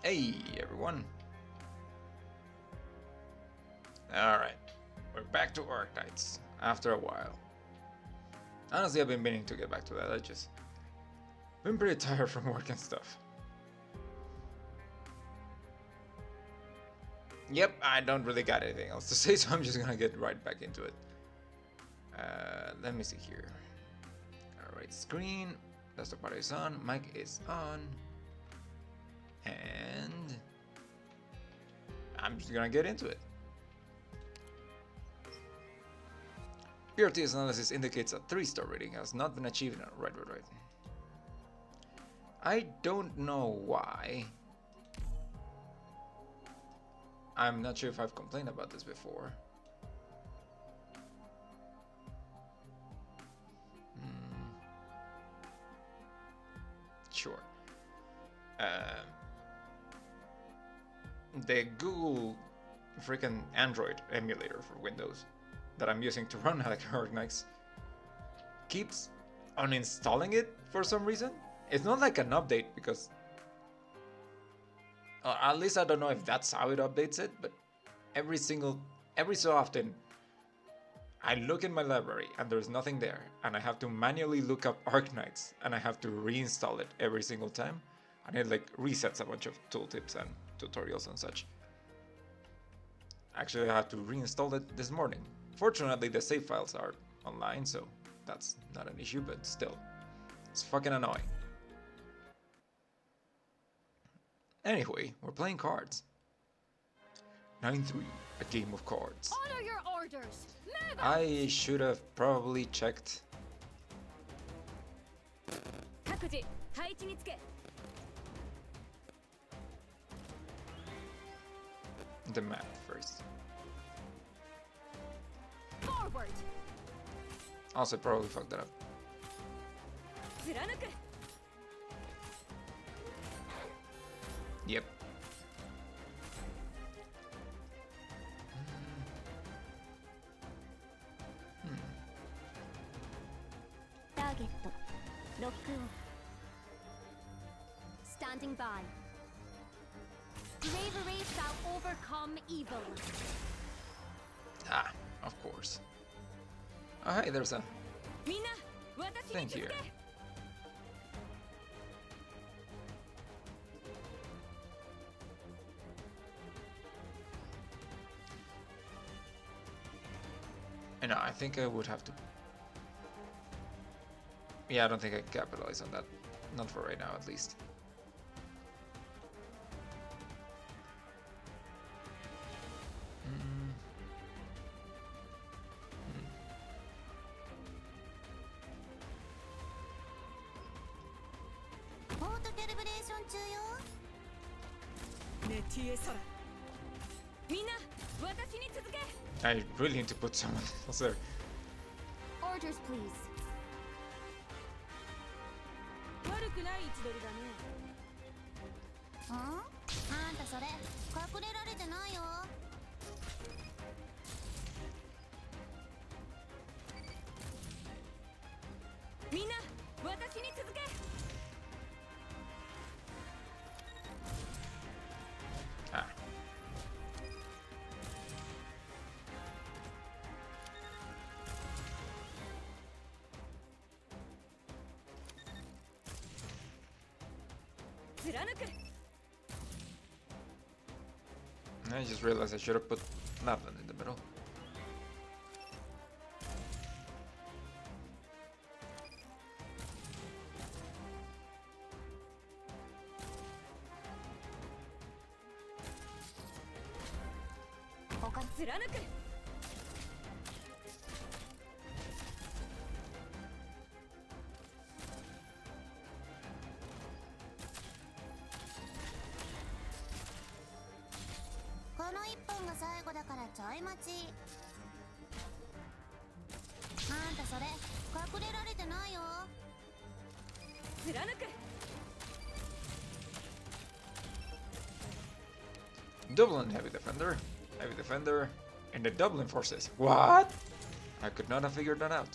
Hey everyone. Alright, we're back to Arknights after a while. Honestly, I've been meaning to get back to that. I just been pretty tired from work and stuff. Yep, I don't really got anything else to say, so I'm just gonna get right back into it. Let me see here. Alright, screen, desktop party is on, mic is on, and I'm just gonna get into it. PRT's analysis indicates a 3-star rating has not been achieved. Right. I don't know why. I'm not sure if I've complained about this before. Sure. The Google freaking Android emulator for Windows that I'm using to run Arknights keeps uninstalling it for some reason. It's not like an update because at least I don't know if that's how it updates it, but every so often I look in my library and there's nothing there, and I have to manually look up Arknights and I have to reinstall it every single time, and it like resets a bunch of tooltips and tutorials and such. Actually, I had to reinstall it this morning. Fortunately, the save files are online, so that's not an issue, but still, it's fucking annoying. Anyway, we're playing cards. 9-3, a game of cards. Honor your orders. Move I should have probably checked the map first. Forward. Also, probably fucked that up. Yep. Target lock on. Standing by. Bravery shall overcome evil. Ah, of course. Oh, hey, there's a thing here. And I think I would have to. Yeah, I don't think I can capitalize on that. Not for right now, at least. I really need to put someone else there. Orders, please. Ah. I just realized I should have put Lapland in the middle. Dublin heavy defender, and the Dublin forces. What? I could not have figured that out.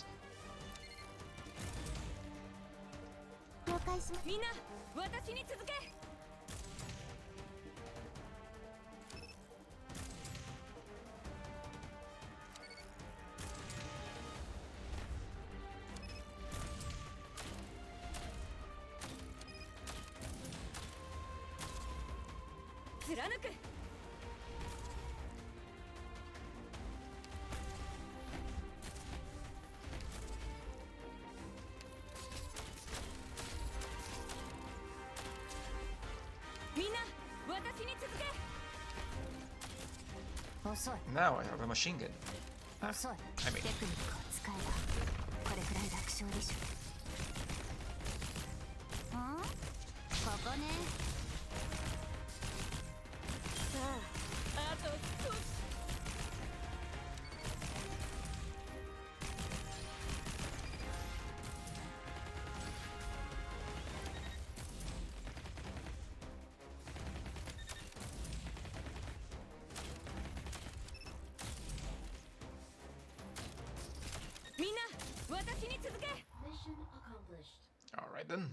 Now I have a machine gun. I mean, テクニックを使えばこれくらい楽勝でしょ。ここね。さあ、あと少し。みんな、私に続け。Mission accomplished. all right then.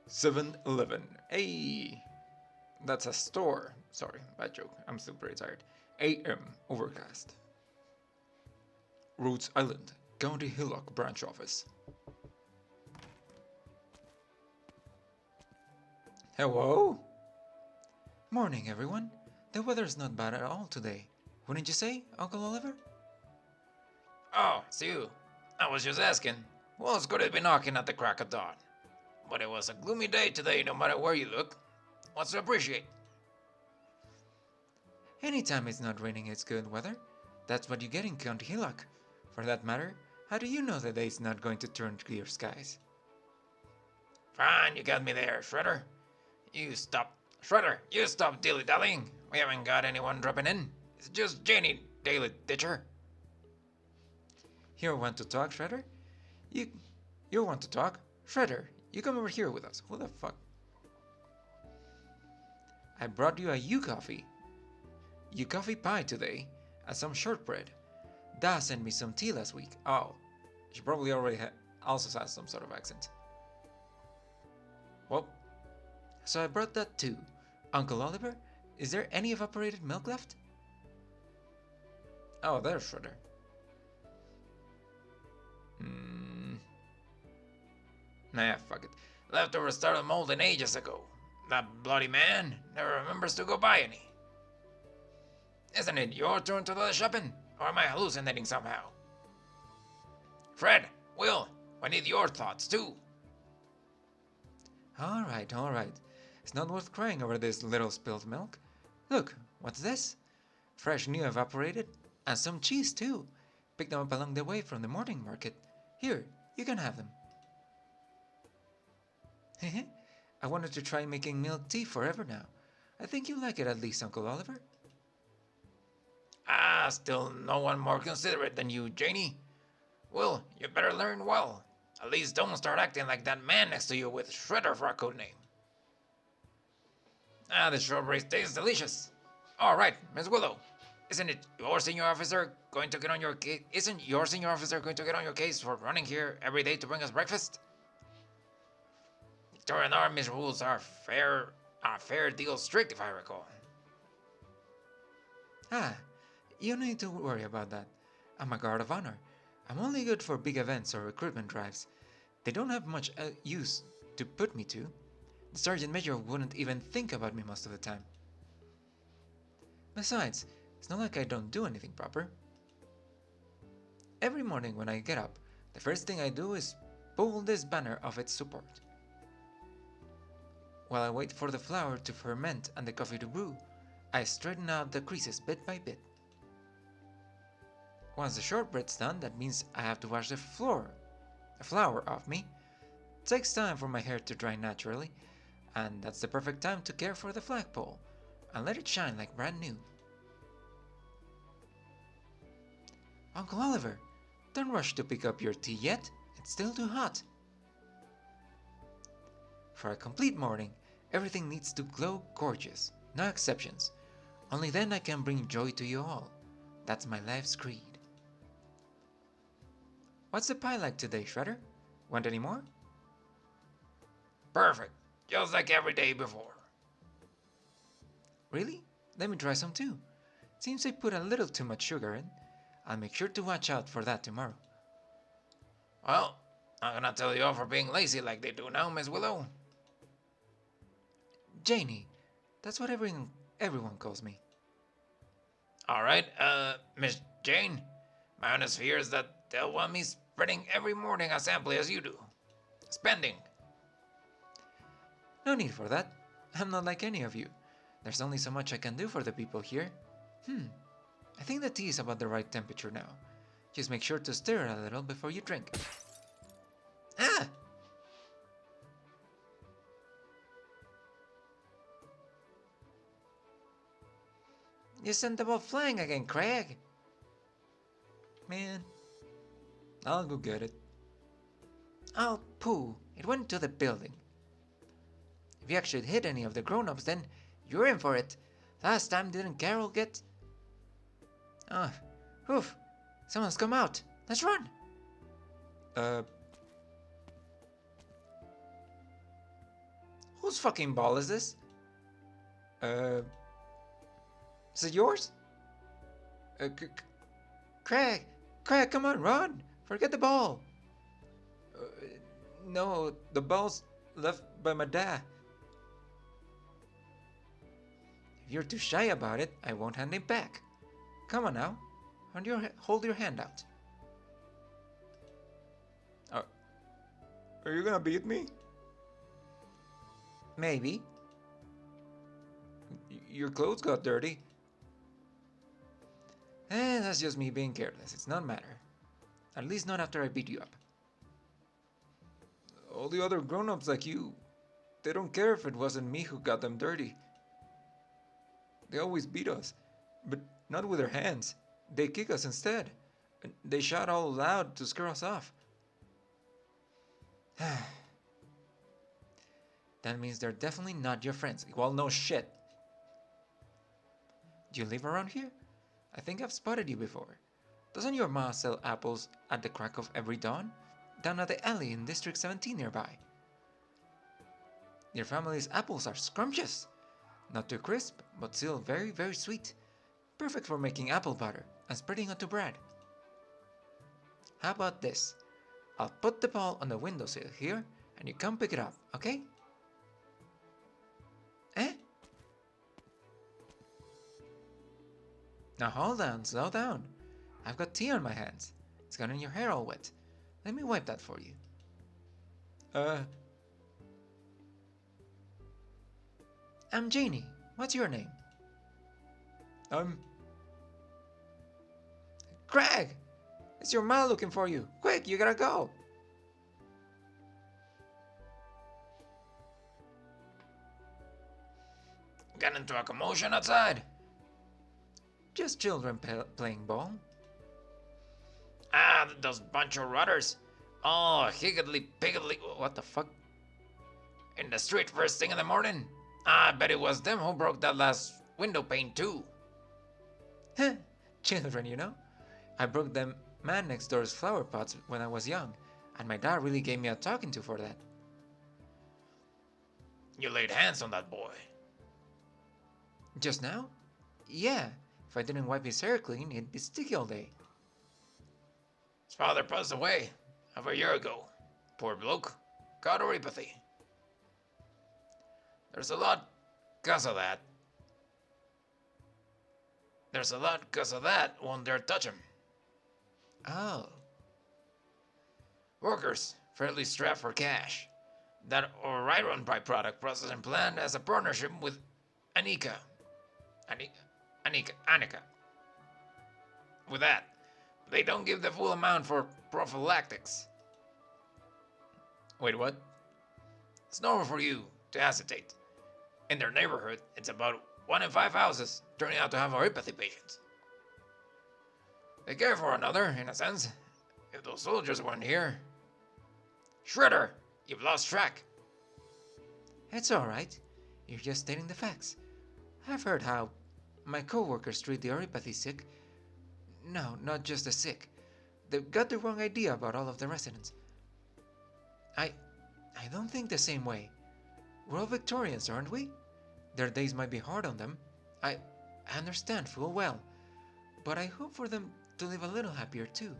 $7-Eleven. Hey, that's a store. Sorry, bad joke. I'm still pretty tired. AM overcast. Rhodes Island, County Hillock branch office. Hello? Morning, everyone. The weather's not bad at all today. Wouldn't you say, Uncle Oliver? Oh, it's you. I was just asking. Who else could it be knocking at the crack of dawn? But it was a gloomy day today, no matter where you look. What's to appreciate? Anytime it's not raining, it's good weather. That's what you get in County Hillock. For that matter, how do you know the day's not going to turn clear skies? Fine, you got me there, Shredder. You stop dilly-dallying. We haven't got anyone dropping in. It's just Janie, daily ditcher. You want to talk, Shredder? You want to talk? Shredder, you come over here with us. Who the fuck? I brought you a U-coffee pie today, and some shortbread. Da sent me some tea last week. Oh, she probably already also has some sort of accent. Well, so I brought that too. Uncle Oliver, is there any evaporated milk left? Oh, there's Shredder. Nah, fuck it. Leftovers started molding ages ago. That bloody man never remembers to go buy any. Isn't it your turn to do the shopping? Or am I hallucinating somehow? Fred, Will, I need your thoughts too. Alright. It's not worth crying over this little spilled milk. Look, what's this? Fresh new evaporated, and some cheese too. Picked them up along the way from the morning market. Here, you can have them. Hehe, I wanted to try making milk tea forever now. I think you like it at least, Uncle Oliver. Still no one more considerate than you, Janie. Well, you better learn well. At least don't start acting like that man next to you with Shredder for a code name. The strawberry tastes delicious. All right, Miss Willow. Isn't your senior officer going to get on your case for running here every day to bring us breakfast? Victorian Army's rules are fair deal strict, if I recall. You don't need to worry about that. I'm a guard of honor. I'm only good for big events or recruitment drives. They don't have much use to put me to. The sergeant major wouldn't even think about me most of the time. Besides, it's not like I don't do anything proper. Every morning when I get up, the first thing I do is pull this banner off its support. While I wait for the flour to ferment and the coffee to brew, I straighten out the creases bit by bit. Once the shortbread's done, that means I have to wash the flour off me. It takes time for my hair to dry naturally, and that's the perfect time to care for the flagpole and let it shine like brand new. Uncle Oliver, don't rush to pick up your tea yet. It's still too hot. For a complete morning, everything needs to glow gorgeous, no exceptions. Only then I can bring joy to you all. That's my life's creed. What's the pie like today, Shredder? Want any more? Perfect. Just like every day before. Really? Let me try some too. Seems I put a little too much sugar in. I'll make sure to watch out for that tomorrow. Well, I'm gonna tell you off for being lazy like they do now, Miss Willow. Janie. That's what everyone calls me. Alright, Miss Jane. My honest fear is that they'll want me spreading every morning as amply as you do. Spending. No need for that. I'm not like any of you. There's only so much I can do for the people here. I think the tea is about the right temperature now. Just make sure to stir it a little before you drink. Ah! You sent the ball flying again, Craig. Man, I'll go get it. Oh, pooh. It went to the building. If you actually hit any of the grown-ups, then you're in for it. Last time, didn't Carol get... Ah, oof. Someone's come out. Let's run. Whose fucking ball is this? Is it yours? Craig, come on, run! Forget the ball. No, the ball's left by my dad. If you're too shy about it, I won't hand it back. Come on now, hold your hand out. Are you gonna beat me? Maybe. Your clothes got dirty. That's just me being careless. It's not matter. At least not after I beat you up. All the other grown-ups like you, they don't care if it wasn't me who got them dirty. They always beat us, but not with their hands. They kick us instead. They shout all loud to scare us off. That means they're definitely not your friends. Well, no shit. Do you live around here? I think I've spotted you before. Doesn't your ma sell apples at the crack of every dawn? Down at the alley in District 17 nearby. Your family's apples are scrumptious. Not too crisp, but still very, very sweet. Perfect for making apple butter and spreading onto bread. How about this? I'll put the ball on the windowsill here and you come pick it up, okay? Eh? Now hold on, slow down. I've got tea on my hands. It's gotten your hair all wet. Let me wipe that for you. I'm Janie. What's your name? Craig! It's your ma looking for you. Quick, you gotta go. Got into a commotion outside? Just children playing ball. Ah, those bunch of rudders. Oh, higgledy-piggledy. What the fuck? In the street first thing in the morning. I bet it was them who broke that last window pane too. Heh, children, you know. I broke them man next door's flower pots when I was young, and my dad really gave me a talking to for that. You laid hands on that boy. Just now? Yeah, if I didn't wipe his hair clean, he'd be sticky all day. His father passed away over a year ago. Poor bloke. Got oropathy. There's a lot 'cause of that. Won't dare touch him. Oh. Workers, fairly strapped for cash. That Orion byproduct processing plant has a partnership with Anika. With that, they don't give the full amount for prophylactics. Wait, what? It's normal for you to hesitate. In their neighborhood, it's about 1 in 5 houses turning out to have oropathy patients. They care for another, in a sense. If those soldiers weren't here... Shredder, you've lost track. It's alright. You're just stating the facts. I've heard how my co-workers treat the oropathy sick. No, not just the sick. They've got the wrong idea about all of the residents. I don't think the same way. We're all Victorians, aren't we? Their days might be hard on them. I understand full well. But I hope for them to live a little happier too.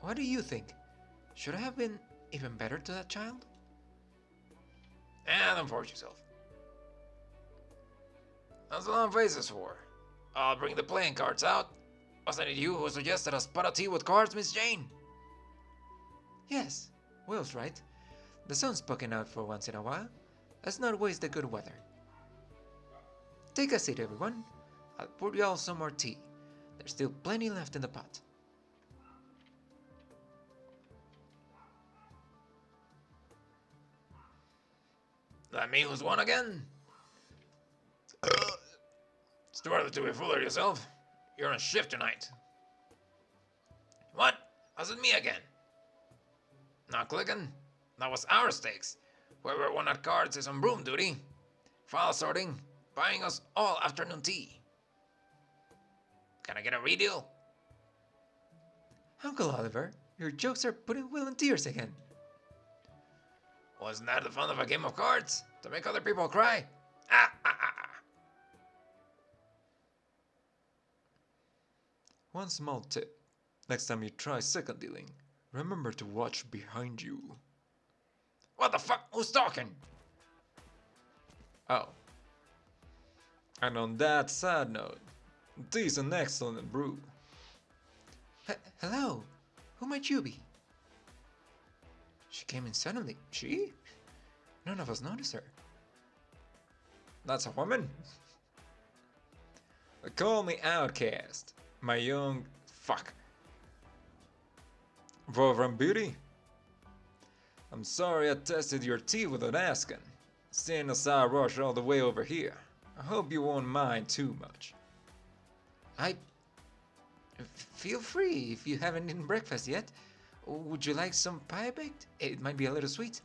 What do you think? Should I have been even better to that child? Don't force yourself. That's what long faces for. I'll bring the playing cards out. Wasn't it you who suggested a spot of tea with cards, Miss Jane? Yes, Will's right. The sun's poking out for once in a while. Let's not waste the good weather. Take a seat, everyone. I'll pour you all some more tea. There's still plenty left in the pot. That me who's won again? It's too early to be full of yourself. You're on shift tonight. What? Was it me again? Not clicking? That was our stakes. Whoever won at cards is on broom duty. File sorting, buying us all afternoon tea. Can I get a redeal? Uncle Oliver, your jokes are putting Will in tears again. Wasn't that the fun of a game of cards? To make other people cry? Ah, ah, ah, ah. One small tip. Next time you try second dealing, remember to watch behind you. What the fuck? Who's talking? Oh. And on that sad note, tea's an excellent brew. Hello, who might you be? She came in suddenly. She? None of us noticed her. That's a woman? Call me Outcast, my young Fuck. Reverend Beauty. I'm sorry I tested your tea without asking, seeing as I rushed all the way over here. I hope you won't mind too much. Feel free if you haven't eaten breakfast yet. Would you like some pie baked? It might be a little sweet.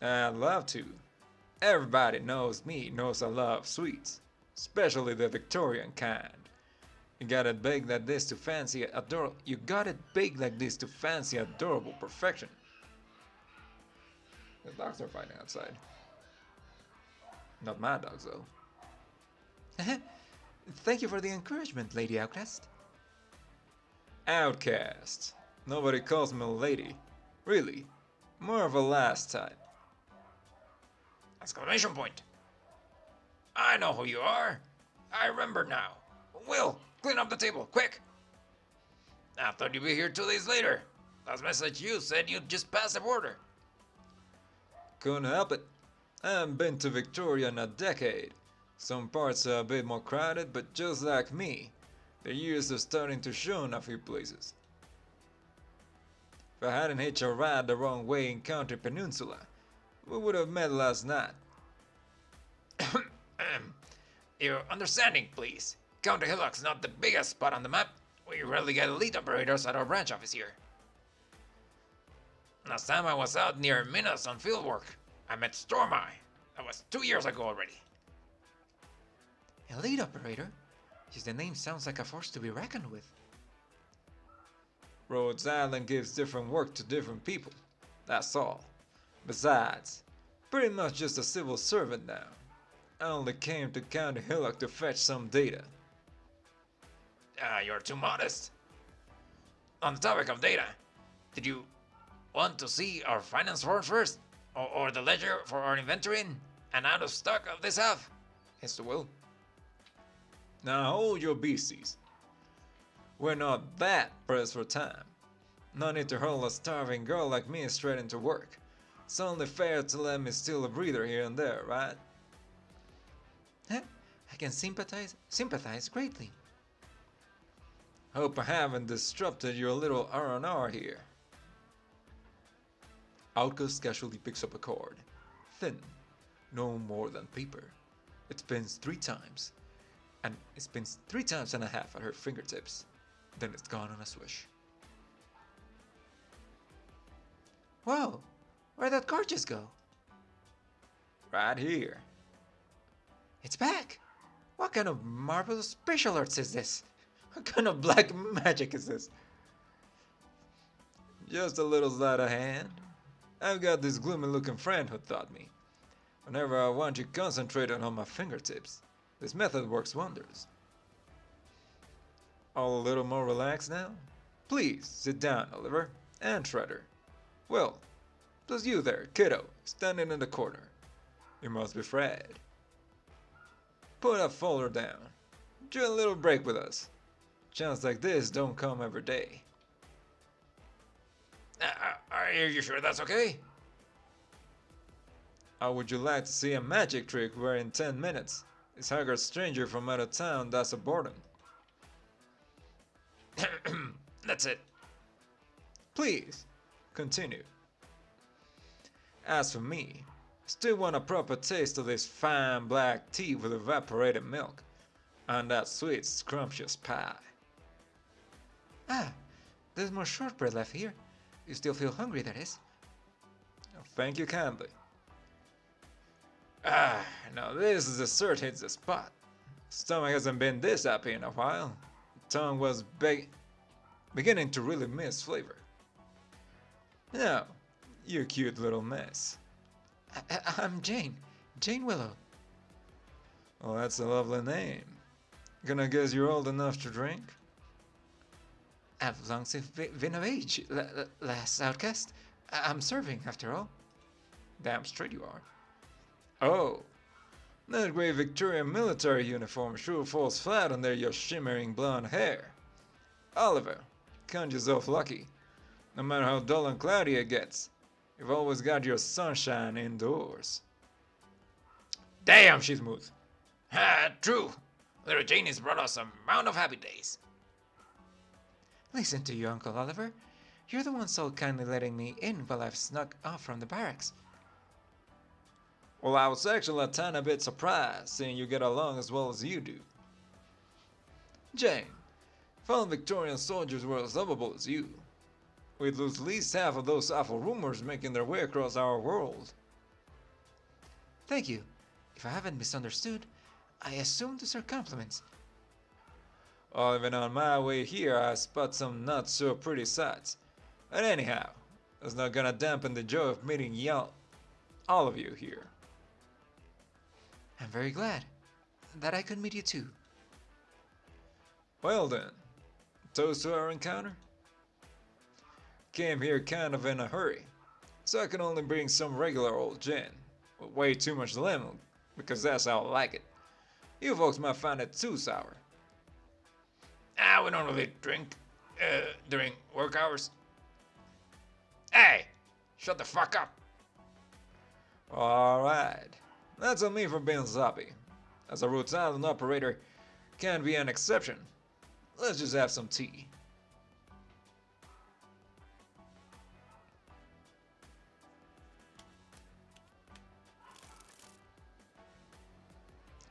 I'd love to. Everybody knows me knows I love sweets, especially the Victorian kind. You got it baked like this to fancy adorable. You got it baked like this to fancy adorable perfection. The dogs are fighting outside. Not my dogs though. Thank you for the encouragement, Lady Outcast. Outcast. Nobody calls me a lady. Really. More of a last type. Exclamation point. I know who you are. I remember now. Will, clean up the table, quick. I thought you'd be here 2 days later. Last message you said you'd just pass the border. Couldn't help it. I haven't been to Victoria in a decade. Some parts are a bit more crowded, but just like me, the years are starting to show in a few places. If I hadn't hitched a ride the wrong way in County Peninsula, we would have met last night. Your understanding, please. County Hillock's not the biggest spot on the map. We rarely get elite operators at our branch office here. Last time I was out near Minas on fieldwork, I met Stormeye. That was 2 years ago already. Elite operator? Just the name sounds like a force to be reckoned with. Rhodes Island gives different work to different people. That's all. Besides, pretty much just a civil servant now. I only came to County Hillock to fetch some data. You're too modest. On the topic of data, did you want to see our finance form first? Or the ledger for our inventory and out of stock of this half? Yes, Will. Now hold your beasties. We're not that pressed for time. No need to hurl a starving girl like me straight into work. It's only fair to let me steal a breather here and there, right? I can sympathize greatly. Hope I haven't disrupted your little R&R here. Outcast casually picks up a card. Thin, no more than paper. It spins 3 times. And it spins 3 times and a half at her fingertips. Then it's gone on a swish. Whoa! Where'd that card just go? Right here. It's back! What kind of marvelous special arts is this? What kind of black magic is this? Just a little sleight of hand. I've got this gloomy looking friend who taught me. Whenever I want you concentrated on my fingertips, this method works wonders. All a little more relaxed now? Please sit down, Oliver, and Shredder. Well, just you there, kiddo, standing in the corner. You must be Fred. Put that folder down. Do a little break with us. Chance like this don't come every day. Are you sure that's okay? How would you like to see a magic trick where in 10 minutes this haggard stranger from out of town does a boredom? That's it. Please, continue. As for me, still want a proper taste of this fine black tea with evaporated milk, and that sweet scrumptious pie. Ah, there's more shortbread left here. You still feel hungry, that is. Thank you kindly. Ah, now this dessert hits the spot. Stomach hasn't been this happy in a while. Tongue was beginning to really miss flavor. Now, you cute little mess. I'm Jane. Jane Willow. Well, that's a lovely name. Gonna guess you're old enough to drink? I've long since been of age, last outcast. I'm serving, after all. Damn straight you are. Oh, that great Victorian military uniform sure falls flat under your shimmering blonde hair. Oliver, count yourself lucky. No matter how dull and cloudy it gets, you've always got your sunshine indoors. Damn, she's smooth. True. Little Jane has brought us a round of happy days. Listen to you, Uncle Oliver. You're the one so kindly letting me in while I've snuck off from the barracks. Well, I was actually a tiny bit surprised seeing you get along as well as you do. Jane, if all Victorian soldiers were as lovable as you, we'd lose at least half of those awful rumors making their way across our world. Thank you. If I haven't misunderstood, I assume these are compliments. Well, even on my way here, I spot some not so pretty sights. But anyhow, that's not gonna dampen the joy of meeting all of you here. I'm very glad that I could meet you too. Well then, toast to our encounter? Came here kind of in a hurry, so I can only bring some regular old gin, with way too much lemon, because that's how I like it. You folks might find it too sour. We don't really drink during work hours. Hey, shut the fuck up. Alright, that's on me for being sloppy. As a Rhode Island operator, can't be an exception. Let's just have some tea.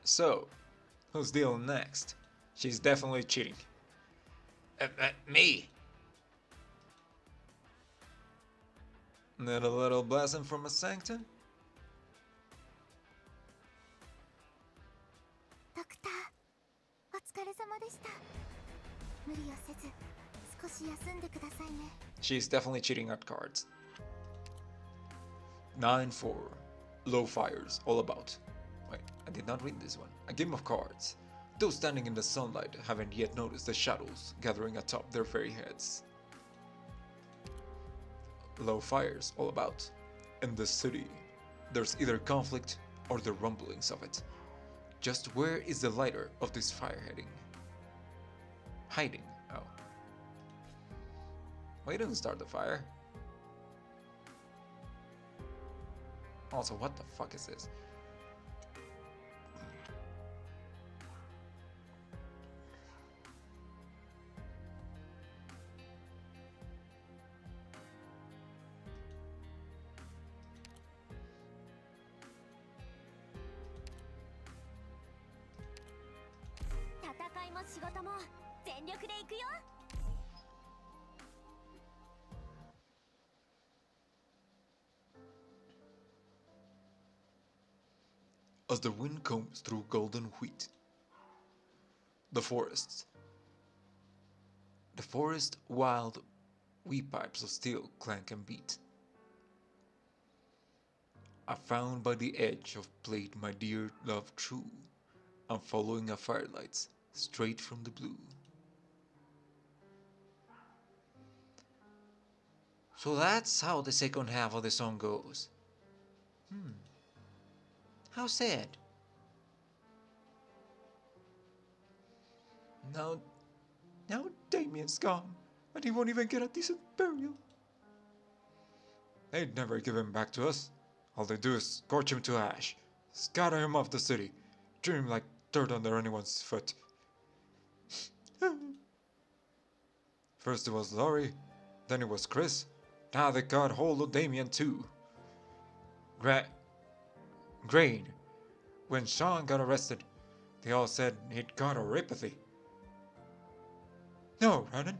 So, who's dealing next? She's definitely cheating. Me. Need a little blessing from a sanctum? ドクター、お疲れ様でした。無理をせず、少し休んでくださいね。 She's definitely cheating at cards. 9-4. Low fires, all about. Wait, I did not read this one. A game of cards. Those standing in the sunlight haven't yet noticed the shadows gathering atop their very heads. Low fires, all about. In the city, there's either conflict or the rumblings of it. Just where is the lighter of this fire heading? Hiding. Oh. Well, he didn't start the fire. Also, what the fuck is this? As the wind combs through golden wheat, the forest wild wheat pipes of steel clank and beat. I found by the edge of played my dear love true, I'm following a firelight straight from the blue. So that's how the second half of the song goes. How sad. Now Damien's gone, and he won't even get a decent burial. They'd never give him back to us. All they do is scorch him to ash, scatter him off the city, treat him like dirt under anyone's foot. First it was Laurie, then it was Chris, now they got hold of Damien too. Grain. When Sean got arrested, they all said he'd got neuropathy. No, Ronan,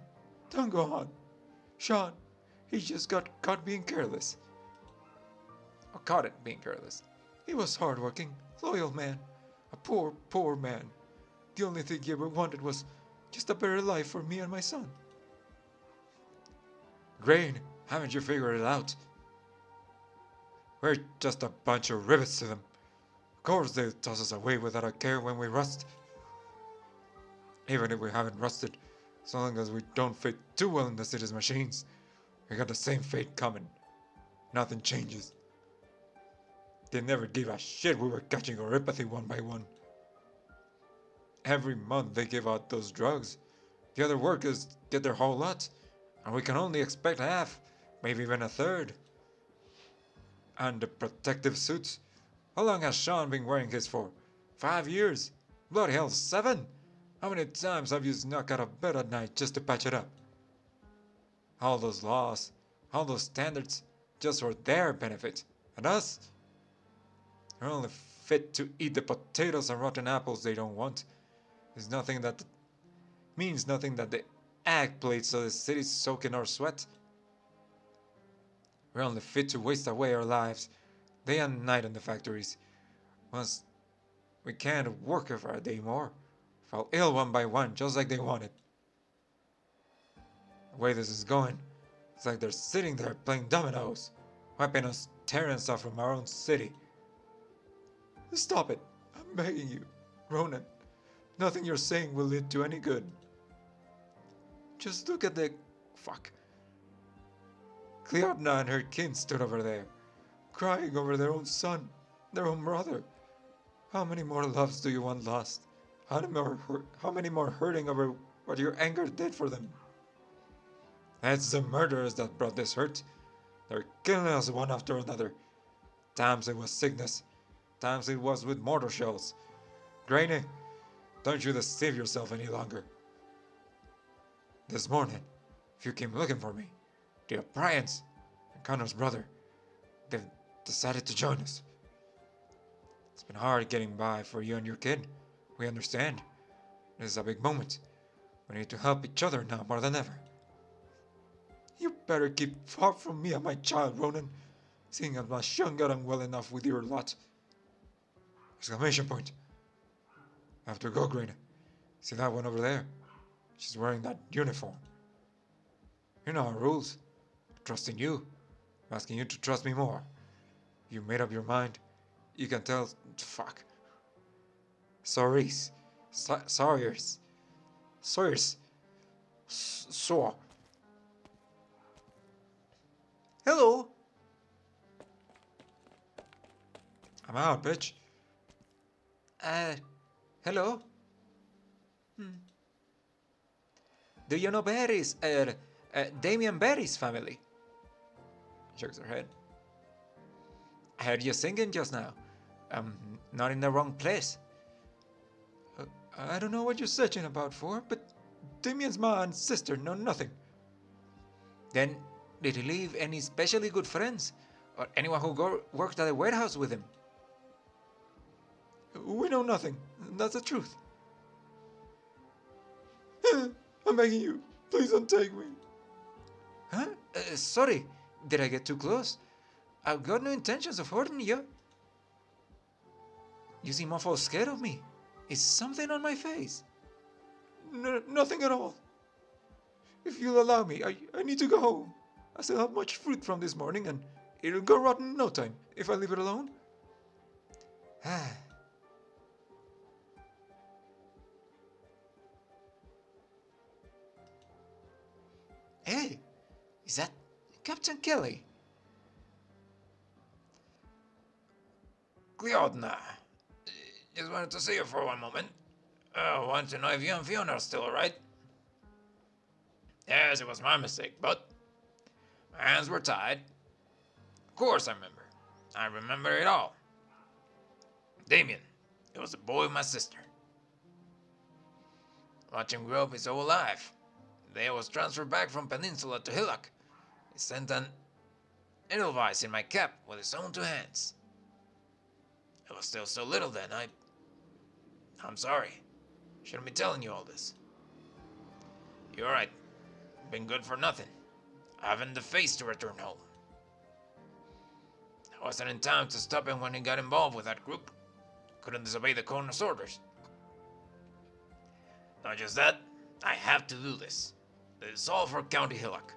don't go on. Sean, he just got caught being careless. Or caught it being careless. He was hardworking, loyal man. A poor, poor man. The only thing he ever wanted was just a better life for me and my son. Grain, haven't you figured it out? We're just a bunch of rivets to them. Of course they'll toss us away without a care when we rust. Even if we haven't rusted, so long as we don't fit too well in the city's machines, we got the same fate coming. Nothing changes. They never gave a shit we were catching neuropathy one by one. Every month they give out those drugs. The other workers get their whole lot, and we can only expect half, maybe even a third. And the protective suits? How long has Sean been wearing his for? 5 years? Bloody hell, 7? How many times have you snuck out of bed at night just to patch it up? All those laws, all those standards, just for their benefit. And us? We're only fit to eat the potatoes and rotten apples they don't want. Means nothing that the egg plates of the city soak in our sweat. We're only fit to waste away our lives, day and night in the factories. Once we can't work for a day more, fall ill one by one, just like they wanted. The way this is going, it's like they're sitting there playing dominoes, wiping us tearing stuff from our own city. Stop it, I'm begging you, Ronan. Nothing you're saying will lead to any good. Just look at the... fuck. Cleodna and her kin stood over there, crying over their own son, their own brother. How many more loves do you want lost? How many more hurting over what your anger did for them? It's the murderers that brought this hurt. They're killing us one after another. Times it was sickness, times it was with mortar shells. Grainy, don't you deceive yourself any longer. This morning, if you came looking for me, the O'Briens and Connor's brother, they've decided to join us. It's been hard getting by for you and your kid. We understand. This is a big moment. We need to help each other now more than ever. You better keep far from me and my child, Ronan, seeing as my son got on well enough with your lot. Exclamation point. I have to go, Green. See that one over there? She's wearing that uniform. You know our rules. I trust in you. I'm asking you to trust me more. You made up your mind. You can tell... fuck. Sawyers. Saw. Hello. I'm out, bitch. Hello? Do you know Barry's, Damien Barry's family? Shakes her head. I heard you singing just now. Not in the wrong place. I don't know what you're searching about for, but Damien's ma and sister know nothing. Then, did he leave any especially good friends? Or anyone who worked at the warehouse with him? We know nothing. That's the truth. I'm begging you. Please don't take me. Huh? Sorry. Did I get too close? I've got no intentions of hurting you. You seem awful scared of me. Is something on my face? Nothing at all. If you'll allow me, I need to go home. I still have much fruit from this morning and it'll go rotten in no time if I leave it alone. Hey, is that Captain Kelly. Cleodna, just wanted to see you for one moment. Want to know if you and Fiona are still alright? Yes, it was my mistake, but my hands were tied. Of course I remember. I remember it all. Damien, it was the boy of my sister. Watch him grow up his whole life. The day I was transferred back from Peninsula to Hillock, he sent an edelweiss in my cap with his own two hands. I was still so little then, I'm sorry. Shouldn't be telling you all this. You're right. Been good for nothing. I haven't the face to return home. I wasn't in time to stop him when he got involved with that group. Couldn't disobey the coroner's orders. Not just that, I have to do this. This is all for County Hillock.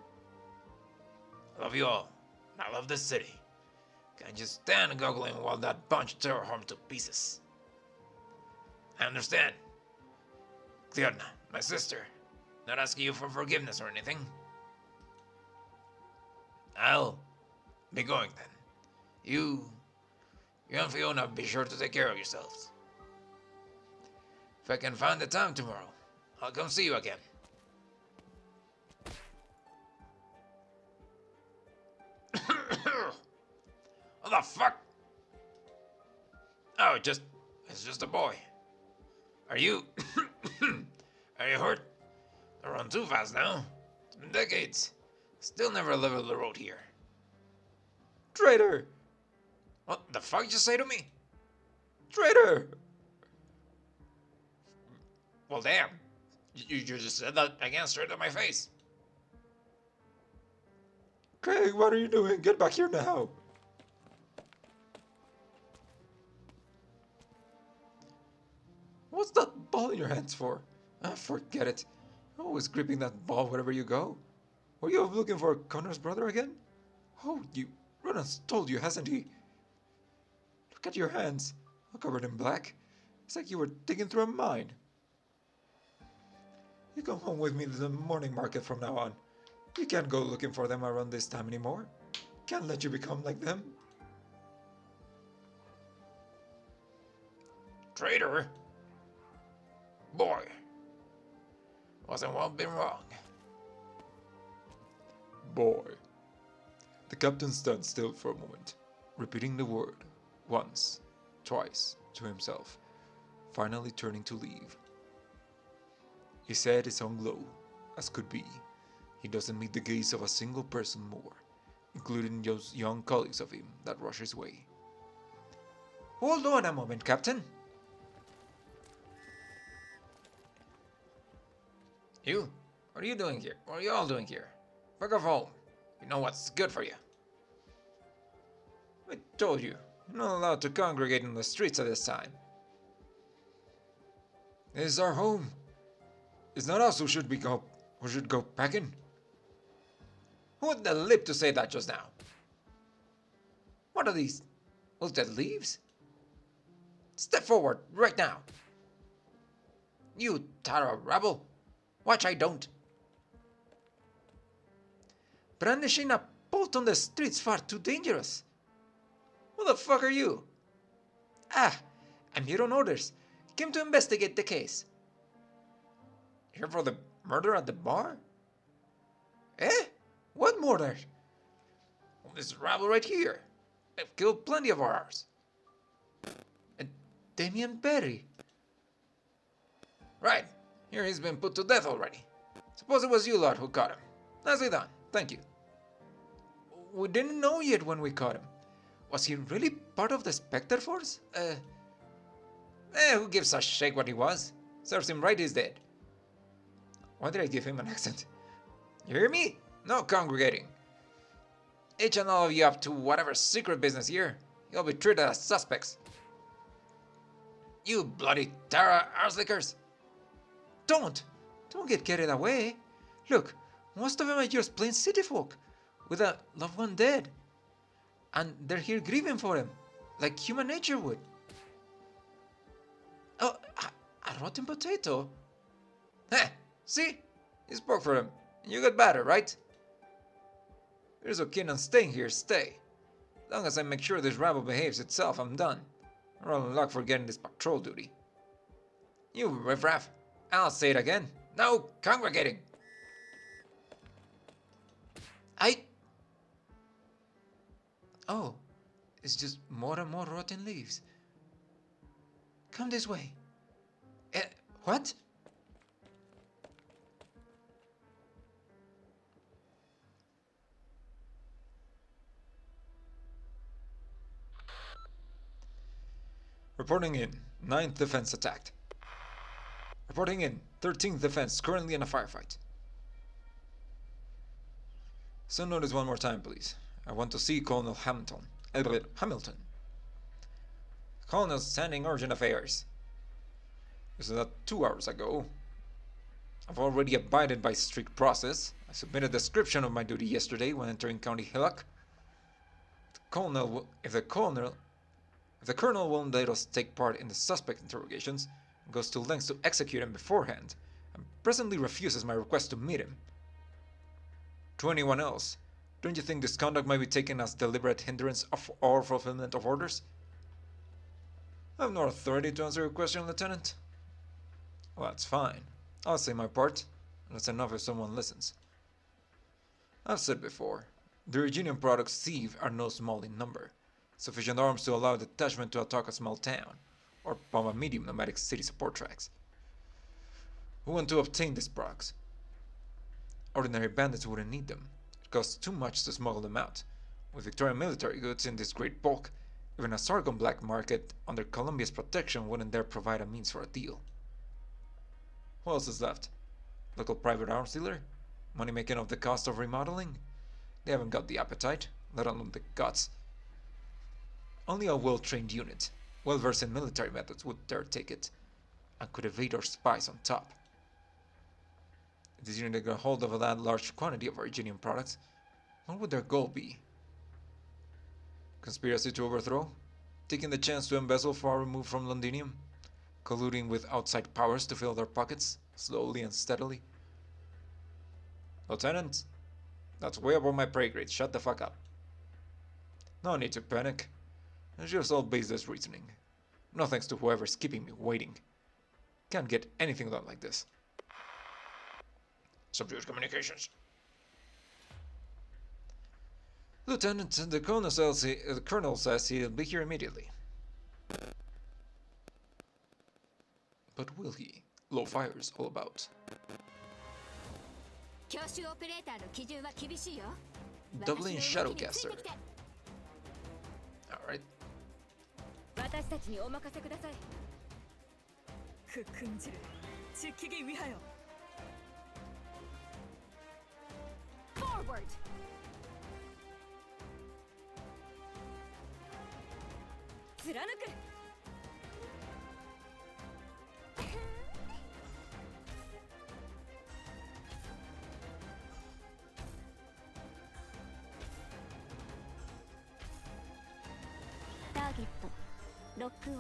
I love you all. And I love this city. Can't just stand goggling while that bunch tear harm to pieces. I understand. Cleodna, my sister, not asking you for forgiveness or anything. I'll be going then. You and Fiona be sure to take care of yourselves. If I can find the time tomorrow, I'll come see you again. What the fuck? Oh, it's just a boy. Are you are you hurt? I run too fast now. It's been decades. Still never leveled the road here. Traitor! What the fuck did you say to me? Traitor! Well, damn. You just said that again straight to my face. Craig, what are you doing? Get back here now! What's that ball in your hands for? Ah, forget it. Always gripping that ball wherever you go. Were you looking for Connor's brother again? Oh, Ronan's told you, hasn't he? Look at your hands, all covered in black. It's like you were digging through a mine. You come home with me to the morning market from now on. You can't go looking for them around this time anymore. Can't let you become like them. Traitor? Boy. Wasn't what been wrong. Boy. The captain stood still for a moment, repeating the word once, twice to himself, finally turning to leave. His head is on low, as could be. He doesn't meet the gaze of a single person more, including those young colleagues of him that rush his way. Hold on a moment, Captain. You? What are you doing here? What are you all doing here? Fuck off home. You know what's good for you. I told you, you're not allowed to congregate in the streets at this time. This is our home. It's not us who should go packing. Who had the lip to say that just now? What are these? Wilted leaves? Step forward, right now. You Tara rabble. Watch I don't. Brandishing a bolt on the streets far too dangerous. Who the fuck are you? Ah, I'm here on orders. Came to investigate the case. Here for the murder at the bar? Eh? What murder? Well, this rabble right here. They've killed plenty of ours. And Damien Perry. Right. Here he's been put to death already. Suppose it was you lot who caught him. Nicely done. Thank you. We didn't know yet when we caught him. Was he really part of the Spectre Force? Who gives a shake what he was? Serves him right he's dead. Why did I give him an accent? You hear me? No congregating. Each and all of you up to whatever secret business here. You'll be treated as suspects. You bloody Tara Arslickers. Don't get carried away. Look, most of them are just plain city folk, with a loved one dead. And they're here grieving for him, like human nature would. Oh, a rotten potato? Heh, see? You spoke for him. You got better, right? Here's okay, and staying here, stay. As long as I make sure this rabble behaves itself, I'm done. We're all in luck for getting this patrol duty. You riffraff. I'll say it again. No congregating. Oh, it's just more and more rotten leaves. Come this way. What? Reporting in. 9th Defense attacked. Reporting in. 13th Defense currently in a firefight. So notice one more time, please. I want to see Colonel Hamilton. Colonel Standing Urgent Affairs. This is 2 hours ago. I've already abided by strict process. I submitted a description of my duty yesterday when entering County Hillock. If the colonel won't let us take part in the suspect interrogations, and goes to lengths to execute him beforehand, and presently refuses my request to meet him. To anyone else, don't you think this conduct might be taken as deliberate hindrance of our fulfillment of orders? I have no authority to answer your question, Lieutenant. Well, that's fine. I'll say my part, and that's enough if someone listens. I've said before, the Virginian products thieved are no small in number. Sufficient arms to allow a detachment to attack a small town, or bomb a medium nomadic city support tracks. Who want to obtain these products? Ordinary bandits wouldn't need them. It costs too much to smuggle them out. With Victorian military goods in this great bulk, even a Sargon black market under Columbia's protection wouldn't dare provide a means for a deal. Who else is left? Local private arms dealer? Money making off the cost of remodeling? They haven't got the appetite, let alone the guts. Only a well-trained unit, well-versed in military methods would dare take it, and could evade our spies on top. If this unit got hold of that large quantity of Virginian products, what would their goal be? Conspiracy to overthrow? Taking the chance to embezzle far removed from Londinium? Colluding with outside powers to fill their pockets, slowly and steadily? Lieutenant, that's way above my pay grade. Shut the fuck up. No need to panic. It's just all baseless reasoning. No thanks to whoever's keeping me waiting. Can't get anything done like this. Subdued communications. Lieutenant, the colonel says he'll be here immediately. But will he? Low fire's all about. Doubling Shadowcaster. Alright. 私たちにお任せください。그 금지를 지키기 위하여. Forward. 드라누크. 타겟ロックオン。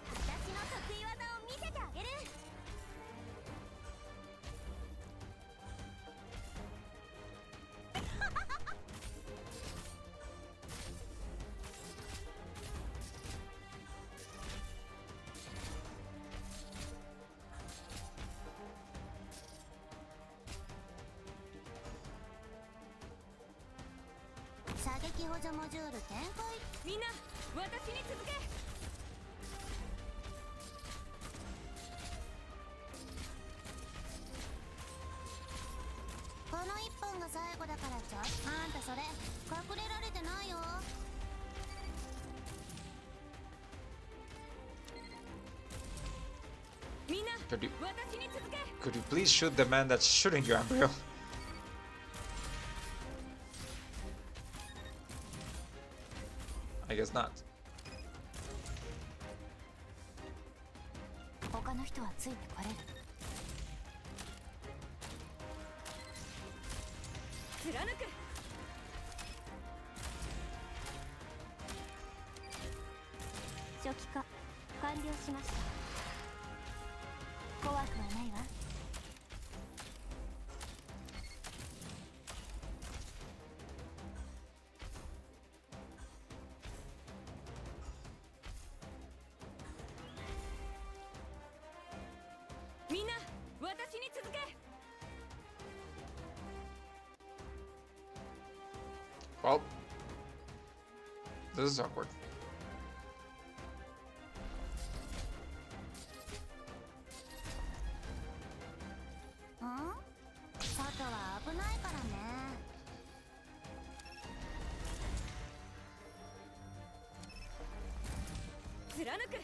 私の得意技を見せてあげる。射撃補助モジュール展開。みんな私に続け。この一本が最後だからちょっとあんたそれ隠れられてないよ。みんな私に続け。Could you please shoot the man that's shooting you, Embryo? I guess not. 他の人はついてこれる。貫く。初期化完了しました。ないわ。みんな私に続け。 Well, this is awkward. 外は危ないからね。貫く。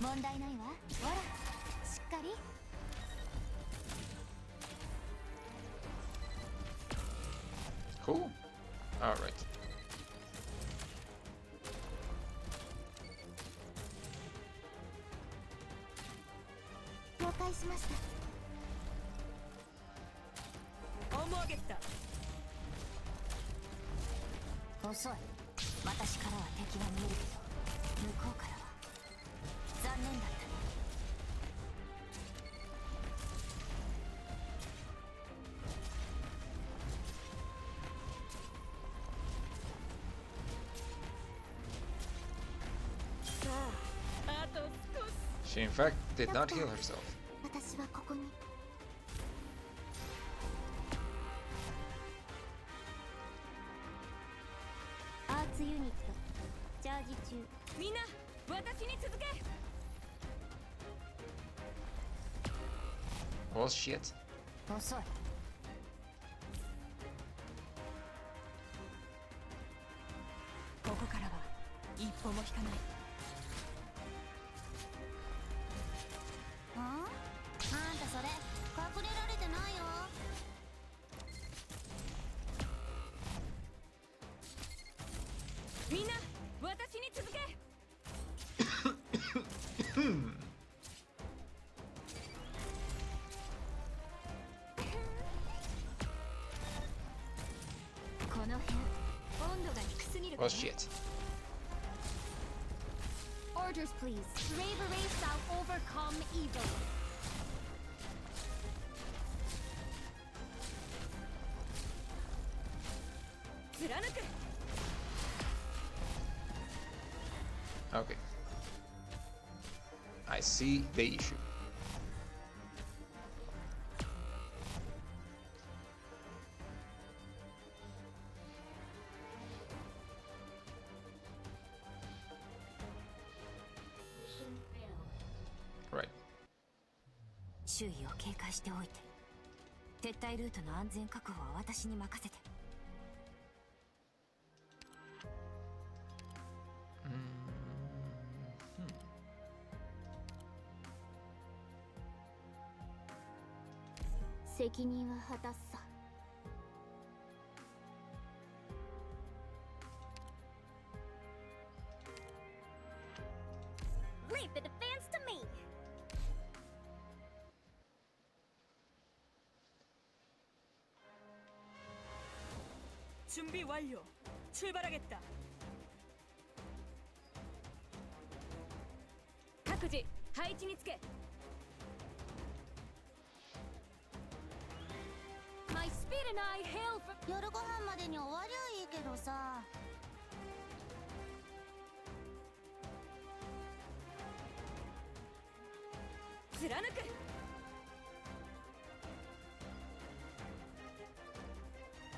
問題ないわ。ほら、しっかり。 Cool. All right. 了解しました。 オモーゲッタ。 遅い。私からは敵が見えるけど、向こうからは残念だったね。さあ、あと少し。 She in fact did not heal herself. 私はここに。アーツユニットチャージ中。みんな私に続け。 Well, shit. 遅い。ここからは一歩も引かない。あんたそれ隠れられてないよ。みんな私に続け。 この辺温度が低すぎるか Well, な。 shit. Orders please. Bravery shall overcome evil. 貫く。 Okay. I see the issue. Right. 周囲を警戒しておいて。撤退ルートの安全確保は私に任せて。 責任は果たすさ。Leave the defense to me. 準備完了。출발하겠다。 各自配置につけ。 My speed and I hail from 夜ご飯までに終わりゃいいけどさ。貫く。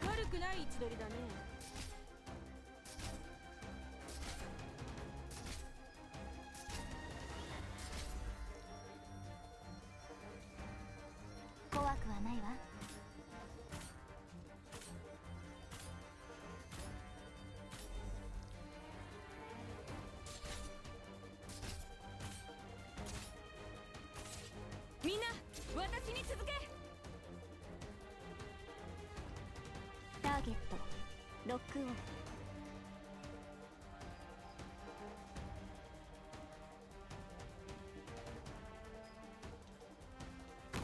悪くない位置取りだね。 怖くはないわ。 みんな私に続け。 ターゲットロックオン。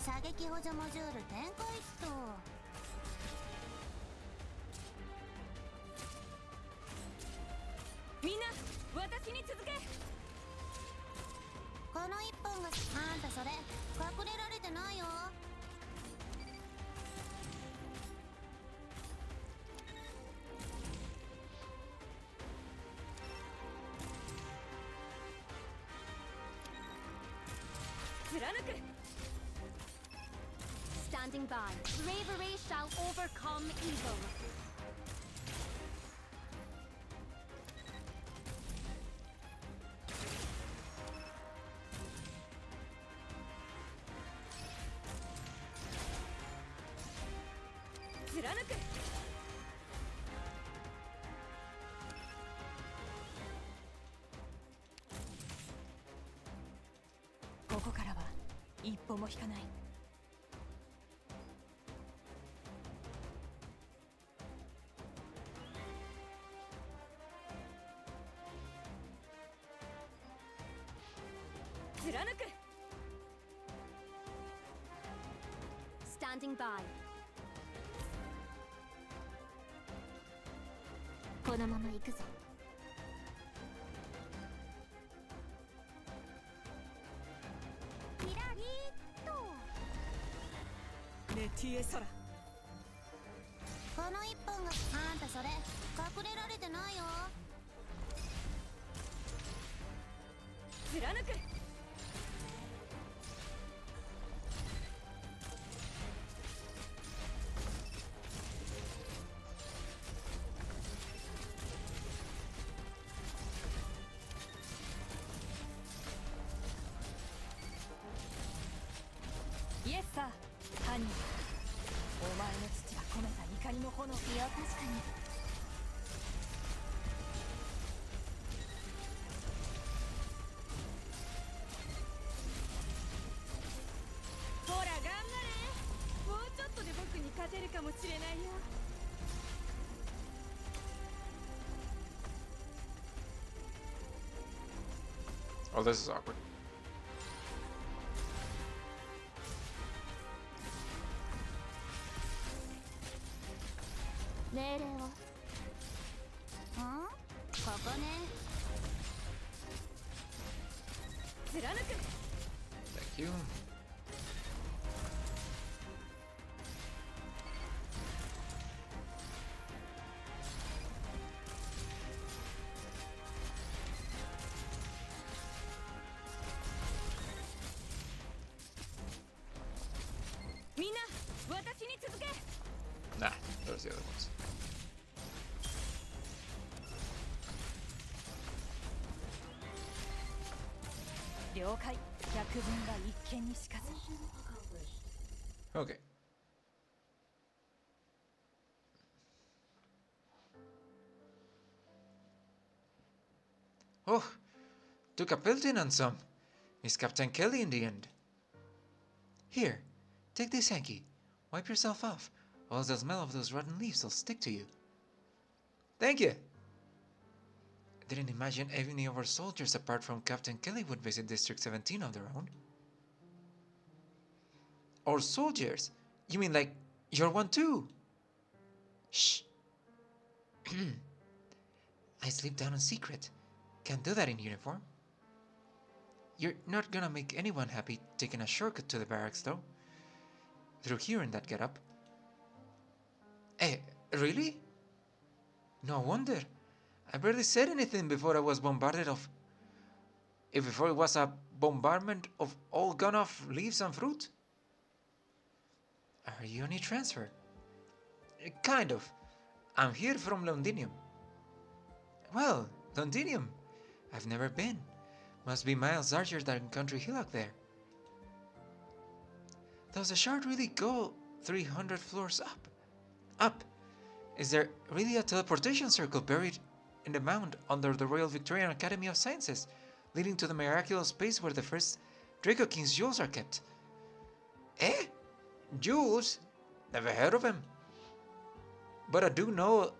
射撃補助モジュール展開っと。みんな私に続け。ここの一本があんたそれ隠れられてないよ。貫く Standing by. Bravery shall overcome evil. 貫くここからは一歩も引かない。貫く Standing by. このまま行くぞ。キラリーっと。メティエソラこの一本があんたそれ隠れられてないよ。貫く イエスさーハニーお前の父が込めた怒りの炎。いや確かに。ほら頑張れ。もうちょっとで僕に勝てるかもしれないよ。Oh, this is awkward. 命令を。ここね。貫く Thank you. みんな私に続け。 Nah, there's the other ones. 了解。百聞が一見にしかず。 Okay. Oh, took a pelting on some. Miss Captain Kelly in the end. Here, take this hanky. Wipe yourself off, or else the smell of those rotten leaves will stick to you. Thank you. I didn't imagine any of our soldiers apart from Captain Kelly would visit District 17 on their own. Our soldiers? You mean like you're one too? Shh. I sleep down in secret. Can't do that in uniform. You're not gonna make anyone happy taking a shortcut to the barracks, though. Through here in that getup. Eh, really? No wonder. I barely said anything before I was bombarded of... before it was a bombardment of all gone-off leaves and fruit. Are you on a transfer? Kind of. I'm here from Londinium. Well, Londinium. I've never been. Must be miles larger than Country Hillock there. Does the shard really go 300 floors up? Up? Is there really a teleportation circle buried in the mound under the Royal Victorian Academy of Sciences, leading to the miraculous space where the first Draco King's jewels are kept? Eh? Jewels? Never heard of him. But I do know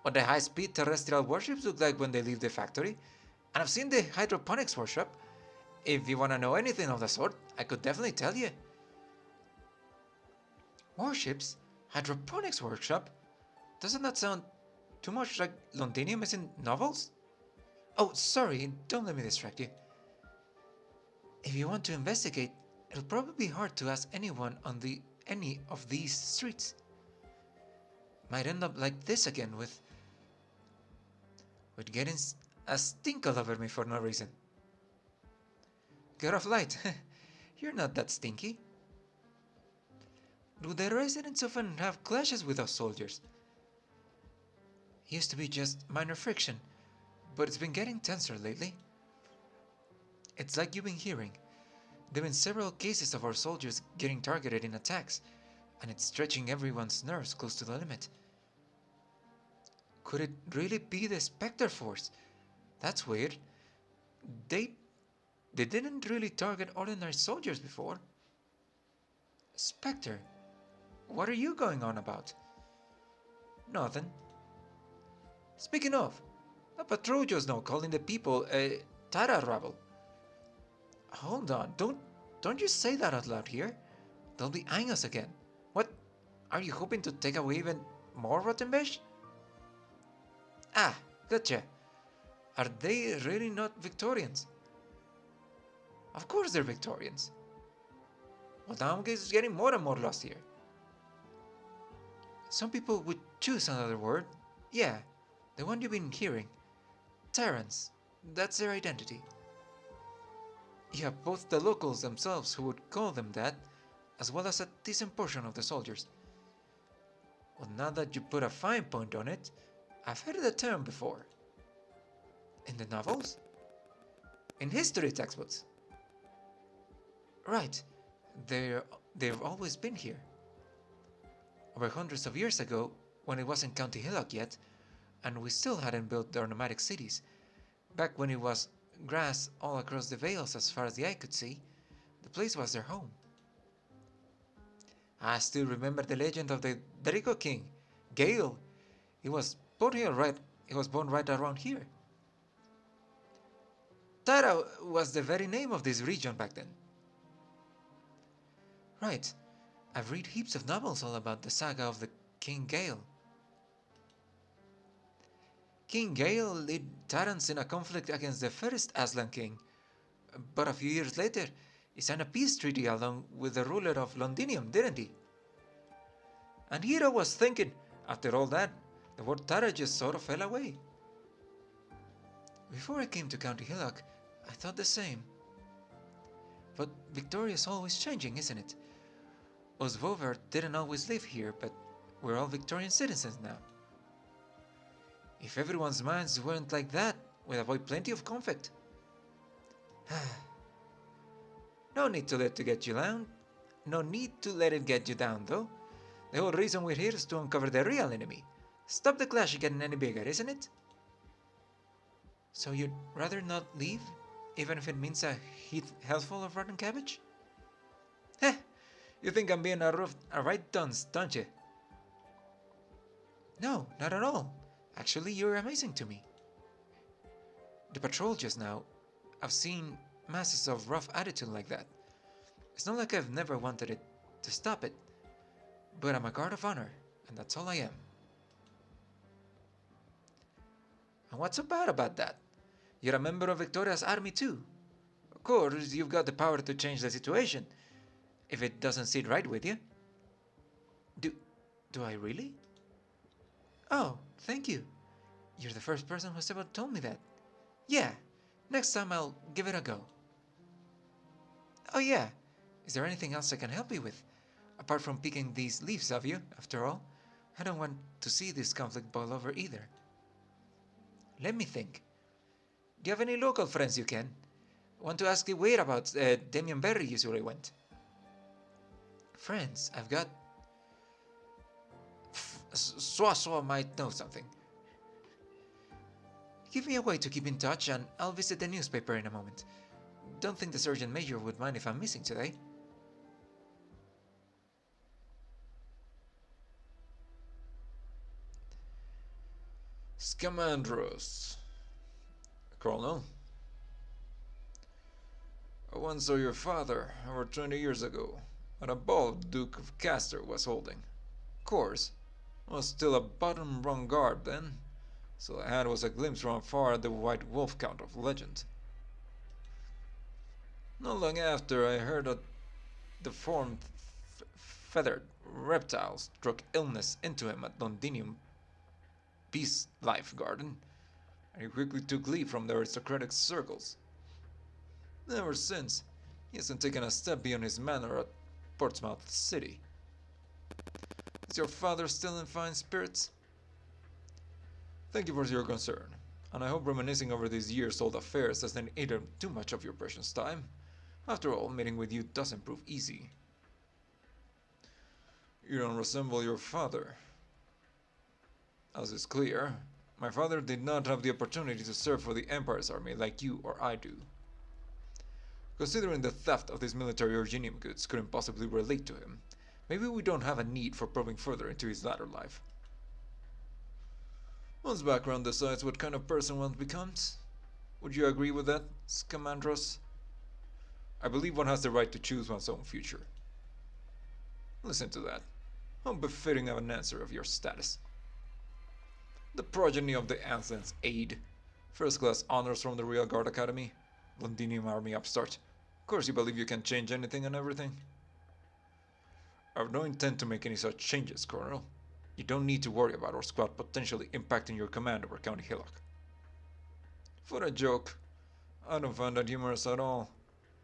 what the high-speed terrestrial warships look like when they leave the factory, and I've seen the hydroponics workshop. If you want to know anything of the sort, I could definitely tell you. Warships? Hydroponics workshop? Doesn't that sound too much like Londinium is in novels? Oh, sorry, don't let me distract you. If you want to investigate, it'll probably be hard to ask anyone on any of these streets. Might end up like this again with getting a stink all over me for no reason. Get off light. You're not that stinky. Do the residents often have clashes with us soldiers? Used to be just minor friction, but it's been getting tenser lately. It's like you've been hearing. There have been several cases of our soldiers getting targeted in attacks, and it's stretching everyone's nerves close to the limit. Could it really be the Spectre Force? That's weird. They didn't really target ordinary soldiers before. Spectre? What are you going on about? Nothing. Speaking of, the patrol just now calling the people a Tara rabble. Hold on, don't you say that out loud here. They'll be eyeing us again. What? Are you hoping to take away even more Rottenbesh? Ah, gotcha. Are they really not Victorians? Of course they're Victorians. Well, now I'm getting more and more lost here. Some people would choose another word. Yeah, the one you've been hearing. Terrans. That's their identity. You have both the locals themselves who would call them that, as well as a decent portion of the soldiers. Well, now that you put a fine point on it, I've heard the term before. In the novels? In history textbooks? Right. They've always been here. Over hundreds of years ago, when it wasn't County Hillock yet, and we still hadn't built our nomadic cities, back when it was grass all across the vales as far as the eye could see, the place was their home. I still remember the legend of the Draco King, Gale. He was born right around here. Tara was the very name of this region back then. Right. I've read heaps of novels all about the saga of the King Gale. King Gale led Tarans in a conflict against the first Aslan king, but a few years later, he signed a peace treaty along with the ruler of Londinium, didn't he? And here I was thinking, after all that, the word Tara just sort of fell away. Before I came to County Hillock, I thought the same. But Victoria's always changing, isn't it? Us Vover didn't always live here, but we're all Victorian citizens now. If everyone's minds weren't like that, we'd avoid plenty of conflict. No need to let it get you down. No need to let it get you down, though. The whole reason we're here is to uncover the real enemy. Stop the clash getting any bigger, isn't it? So you'd rather not leave, even if it means a headful of rotten cabbage? Heh, you think I'm being a right dunce, don't you? No, not at all. Actually, you're amazing to me. The patrol just now, I've seen masses of rough attitude like that. It's not like I've never wanted it to stop it, but I'm a guard of honor, and that's all I am. And what's so bad about that? You're a member of Victoria's army too. Of course, you've got the power to change the situation, if it doesn't sit right with you. Do I really? Oh, thank you. You're the first person who's ever told me that. Yeah, next time I'll give it a go. Oh yeah, is there anything else I can help you with? Apart from picking these leaves of you, after all, I don't want to see this conflict boil over either. Let me think. Do you have any local friends you can? Want to ask the whereabouts Damien Berry usually went? Friends, I've got... Swaswa might know something. Give me a way to keep in touch and I'll visit the newspaper in a moment. Don't think the Sergeant Major would mind if I'm missing today. Scamandros. Colonel. I once saw your father over 20 years ago at a ball Duke of Castor was holding. Of course, I was still a bottom-rung guard then, so I had was a glimpse from afar at the White Wolf Count of legend. Not long after, I heard that the deformed feathered reptile struck illness into him at Londinium Peace Life Garden, and he quickly took leave from the aristocratic circles. Ever since, he hasn't taken a step beyond his manor at Portsmouth City. Is your father still in fine spirits? Thank you for your concern, and I hope reminiscing over these years-old affairs doesn't eat up too much of your precious time. After all, meeting with you doesn't prove easy. You don't resemble your father. As is clear, my father did not have the opportunity to serve for the Empire's army like you or I do. Considering the theft of these military Originium goods couldn't possibly relate to him, maybe we don't have a need for probing further into his latter life. One's background decides what kind of person one becomes. Would you agree with that, Scamandros? I believe one has the right to choose one's own future. Listen to that. How befitting of an answer of your status. The progeny of the Ancients Aid, first-class honors from the Real Guard Academy, Londinium Army upstart. Of course you believe you can change anything and everything? I have no intent to make any such changes, Colonel. You don't need to worry about our squad potentially impacting your command over County Hillock. For a joke, I don't find that humorous at all.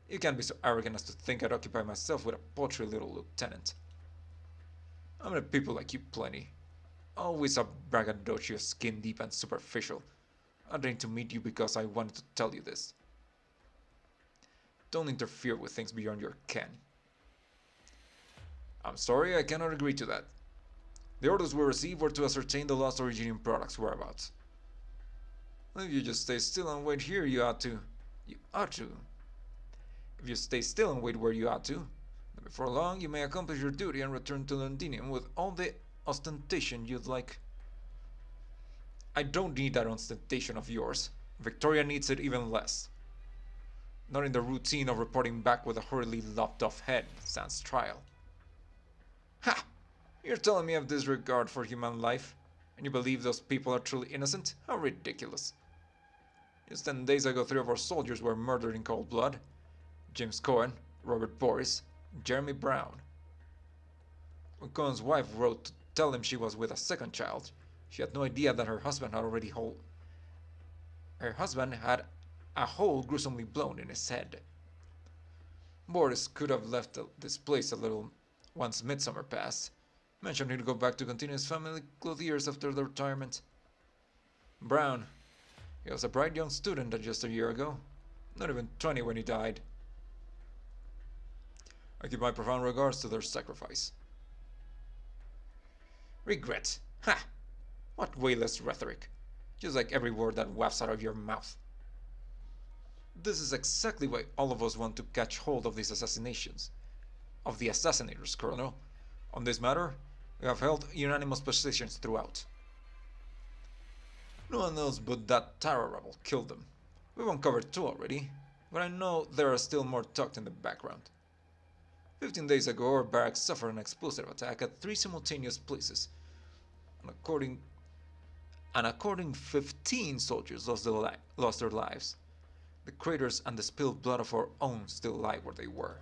You can't be so arrogant as to think I'd occupy myself with a paltry little lieutenant. I met people like you plenty. Always a braggadocio, skin deep and superficial. I didn't to meet you because I wanted to tell you this. Don't interfere with things beyond your ken. I'm sorry, I cannot agree to that. The orders we received were to ascertain the lost Originium products' whereabouts. If you just stay still and wait here, you ought to. You ought to. If you stay still and wait where you ought to, then before long you may accomplish your duty and return to Londinium with all the ostentation you'd like. I don't need that ostentation of yours. Victoria needs it even less. Not in the routine of reporting back with a hurriedly lopped off head sans trial. Ha! You're telling me of disregard for human life, and you believe those people are truly innocent? How ridiculous. Just 10 days ago 3 of our soldiers were murdered in cold blood. James Cohen, Robert Boris, Jeremy Brown. When Cohen's wife wrote to tell him she was with a second child, she had no idea that her husband had already had a hole gruesomely blown in his head. Boris could have left this place a little once midsummer passed. Mentioned he'd go back to continue his family clothiers after the retirement. Brown, he was a bright young student just a year ago. Not even 20 when he died. I give my profound regards to their sacrifice. Regret? Ha! What wayless rhetoric. Just like every word that wafts out of your mouth. This is exactly why all of us want to catch hold of these assassinations. Of the assassinators, Colonel. On this matter, we have held unanimous positions throughout. No one else but that Tara rebel killed them. We've uncovered 2 already, but I know there are still more tucked in the background. 15 days ago, our barracks suffered an explosive attack at 3 simultaneous places, and according 15 soldiers lost their lives. The craters and the spilled blood of our own still lie where they were.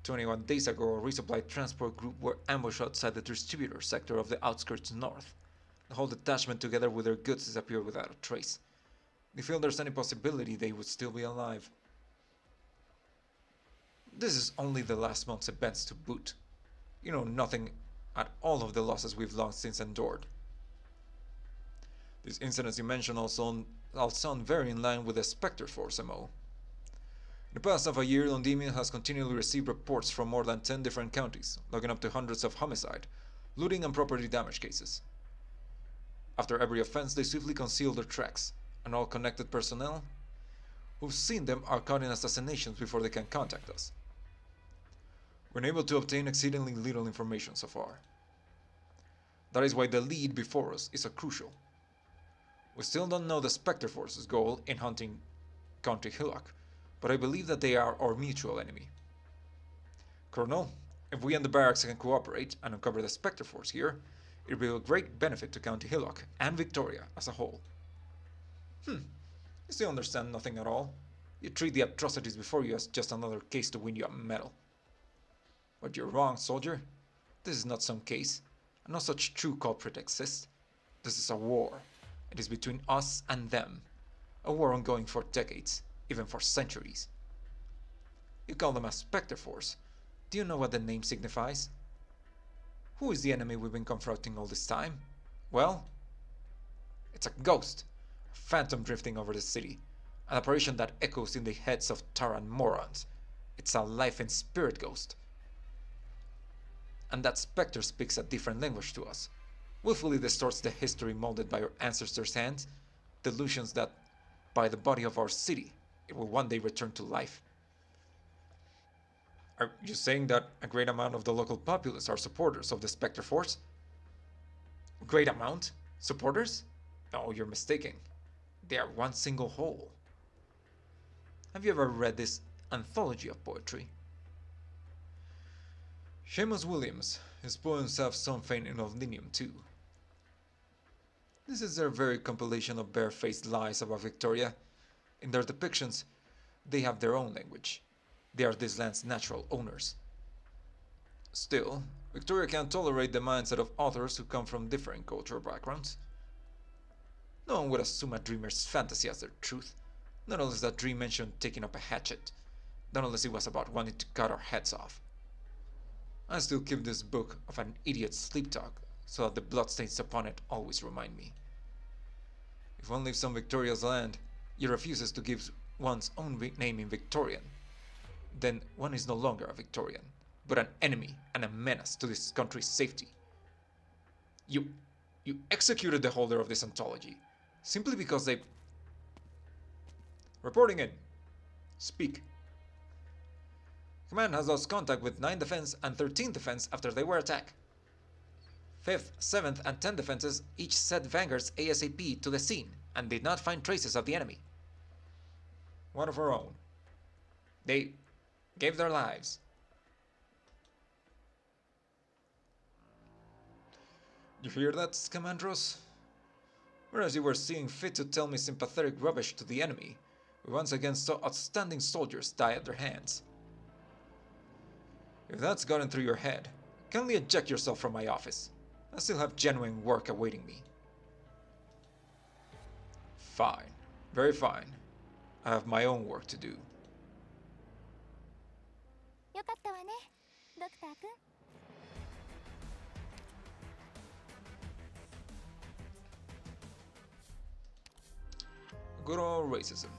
21 days ago, a resupply transport group were ambushed outside the distributor sector of the outskirts north. The whole detachment, together with their goods, disappeared without a trace. They feel there's any possibility they would still be alive. This is only the last month's events to boot. You know nothing at all of the losses we've long since endured. These incidents you mention all sound very in line with the Spectre Force MO. In the past half a year, Londinium has continually received reports from more than 10 different counties, logging up to hundreds of homicide, looting and property damage cases. After every offense, they swiftly conceal their tracks, and all connected personnel who've seen them are caught in assassinations before they can contact us. We're able to obtain exceedingly little information so far. That is why the lead before us is so crucial. We still don't know the Spectre Force's goal in hunting County Hillock, but I believe that they are our mutual enemy. Colonel, if we and the barracks can cooperate and uncover the Spectre Force here, it will be a great benefit to County Hillock and Victoria as a whole. You still understand nothing at all? You treat the atrocities before you as just another case to win you a medal. But you're wrong, soldier. This is not some case, and no such true culprit exists. This is a war. It is between us and them. A war ongoing for decades, even for centuries. You call them a Spectre Force. Do you know what the name signifies? Who is the enemy we've been confronting all this time? Well, it's a ghost, a phantom drifting over the city, an apparition that echoes in the heads of Taran morons. It's a life and spirit ghost. And that spectre speaks a different language to us, willfully distorts the history molded by our ancestors' hands, delusions that, by the body of our city, it will one day return to life. Are you saying that a great amount of the local populace are supporters of the Spectre Force? Great amount? Supporters? No, you're mistaken. They are one single whole. Have you ever read this anthology of poetry? Seamus Williams. His poems have some fame in Londinium too. This is their very compilation of barefaced lies about Victoria. In their depictions, they have their own language. They are this land's natural owners. Still, Victoria can't tolerate the mindset of authors who come from different cultural backgrounds. No one would assume a dreamer's fantasy as their truth, not unless that dream mentioned taking up a hatchet, not unless it was about wanting to cut our heads off. I still keep this book of an idiot's sleep talk, so that the bloodstains upon it always remind me. If one lives on Victoria's land, yet refuses to give one's own name in Victorian, then one is no longer a Victorian, but an enemy and a menace to this country's safety. You executed the holder of this anthology, simply because they... Reporting in. Speak. Command has lost contact with 9 Defense and 13 Defense after they were attacked. 5th, 7th, and 10th Defenses each sent vanguards ASAP to the scene and did not find traces of the enemy. One of our own. They gave their lives. You hear that, Scamandros? Whereas you were seeing fit to tell me sympathetic rubbish to the enemy, we once again saw outstanding soldiers die at their hands. If that's gotten through your head, kindly eject yourself from my office. I still have genuine work awaiting me. Fine. Very fine. I have my own work to do. よかったわね、ドクター君。Good old racism.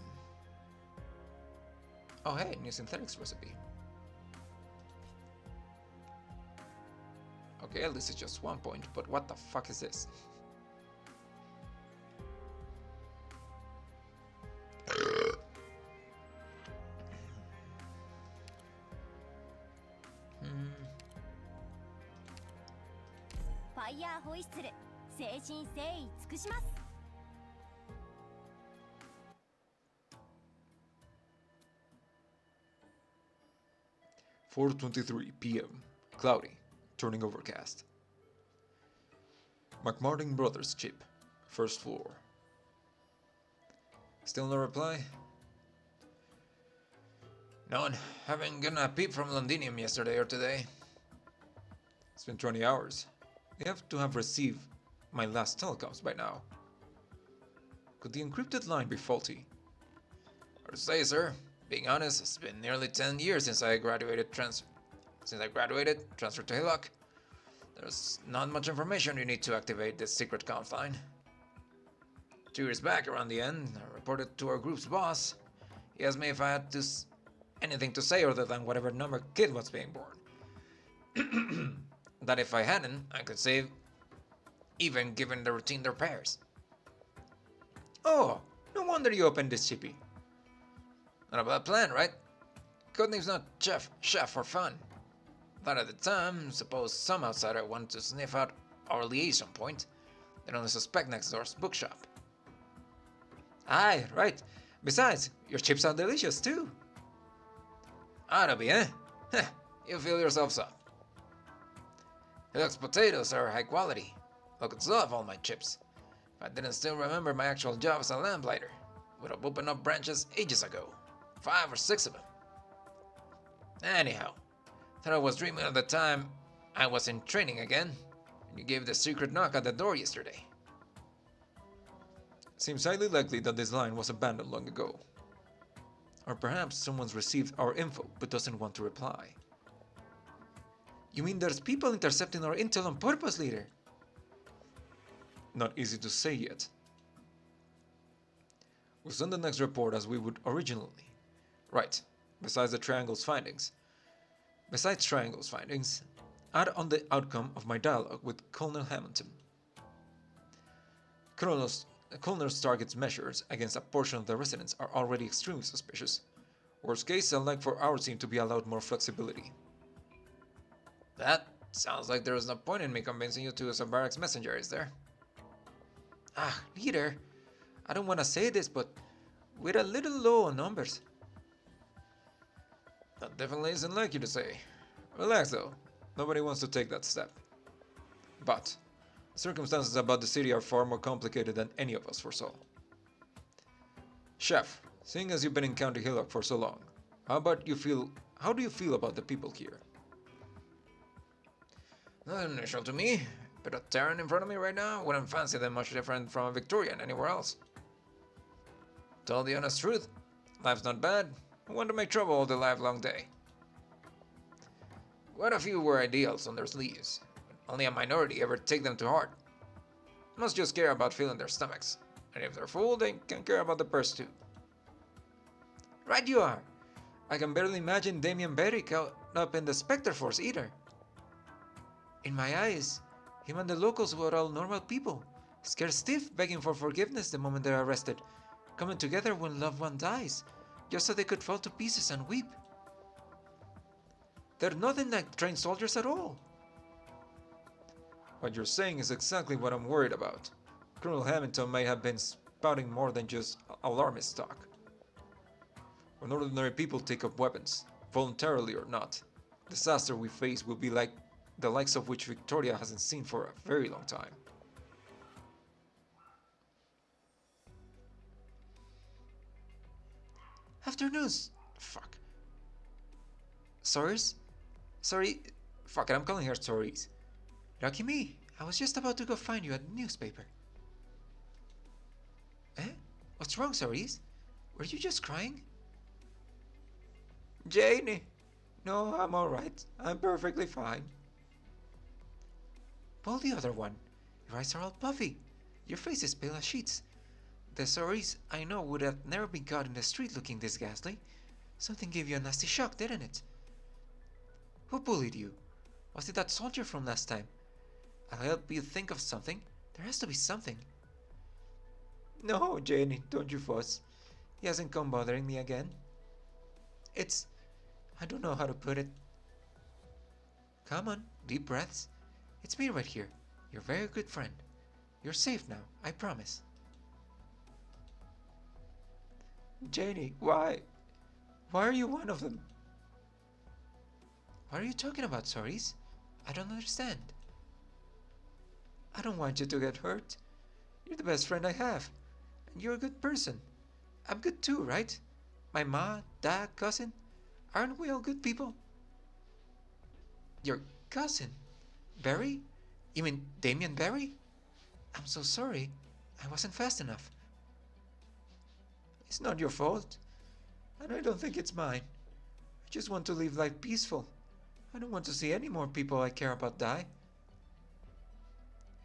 Oh hey, new synthetics recipe. Okay, at least it's just 1 point, but what the fuck is this? Fire ホイッスル、誠心誠意尽くします。$4:23 p.m. Cloudy, turning overcast. McMartin Brothers chip, first floor. Still no reply? None. Haven't gotten a peep from Londinium yesterday or today. It's been 20 hours. They have to have received my last telecoms by now. Could the encrypted line be faulty? Hard to say, sir. Being honest, it's been nearly 10 years since I graduated, transferred to Hillock. There's not much information you need to activate this secret conf line. 2 years back, around the end, I reported to our group's boss. He asked me if I had anything to say other than whatever number kid was being born. That if I hadn't, I could save, even given the routine their pairs. Oh, no wonder you opened this chippy. Not a bad plan, right? Codename's not chef for fun. Thought at the time, suppose some outsider wanted to sniff out our liaison point, they'd only suspect next door's bookshop. Aye, right. Besides, your chips are delicious too. Oughta be, eh? Heh, you fill yourselves up. Hillock's potatoes are high quality. Locals love all my chips. If I didn't still remember my actual job as a lamplighter, would have opened up branches ages ago. 5 or 6 of them. Anyhow, thought I was dreaming at the time I was in training again, and you gave the secret knock at the door yesterday. Seems highly likely that this line was abandoned long ago. Or perhaps someone's received our info but doesn't want to reply. You mean there's people intercepting our intel on purpose, leader? Not easy to say yet. We'll send the next report as we would originally. Right, besides Triangle's findings, add on the outcome of my dialogue with Colonel Hamilton. Colonel Stargett's measures against a portion of the residents are already extremely suspicious. Worst case, I'd like for our team to be allowed more flexibility. That sounds like there was no point in me convincing you to some barracks messenger, is there? Ah, leader, I don't want to say this, but we're a little low on numbers. That definitely isn't like you to say. Relax though, nobody wants to take that step. But the circumstances about the city are far more complicated than any of us foresaw. Chef, seeing as you've been in County Hillock for so long, how do you feel about the people here? Nothing initial to me, but a Terran in front of me right now wouldn't fancy them much different from a Victorian anywhere else. Tell the honest truth, life's not bad. I want to make trouble all the livelong day. Quite a few wear ideals on their sleeves, but only a minority ever take them to heart. Most just care about filling their stomachs, and if they're full, they can care about the purse too. Right you are. I can barely imagine Damien Berry caught up in the Spectre Force either. In my eyes, him and the locals were all normal people, scared stiff, begging for forgiveness the moment they're arrested, coming together when loved one dies, just so they could fall to pieces and weep. They're nothing like trained soldiers at all. What you're saying is exactly what I'm worried about. Colonel Hamilton may have been spouting more than just alarmist talk. When ordinary people take up weapons, voluntarily or not, the disaster we face will be like the likes of which Victoria hasn't seen for a very long time. Afternoons. Fuck. Sorries? Sorry. Fuck it, I'm calling her Stories. Lucky me. I was just about to go find you at the newspaper. Eh? What's wrong, Stories? Were you just crying? Janie! No, I'm alright. I'm perfectly fine. Pull the other one. Your eyes are all puffy. Your face is pale as sheets. The Stories I know would have never been caught in the street looking this ghastly. Something gave you a nasty shock, didn't it? Who bullied you? Was it that soldier from last time? I'll help you think of something. There has to be something. No, Janie, don't you fuss. He hasn't come bothering me again. I don't know how to put it. Come on, deep breaths. It's me right here, your very good friend. You're safe now, I promise. Janie, why? Why are you one of them? What are you talking about, Stories? I don't understand. I don't want you to get hurt. You're the best friend I have. And you're a good person. I'm good too, right? My ma, dad, cousin. Aren't we all good people? Your cousin? Barry? You mean Damien Barry? I'm so sorry. I wasn't fast enough. It's not your fault. And I don't think it's mine. I just want to live life peaceful. I don't want to see any more people I care about die.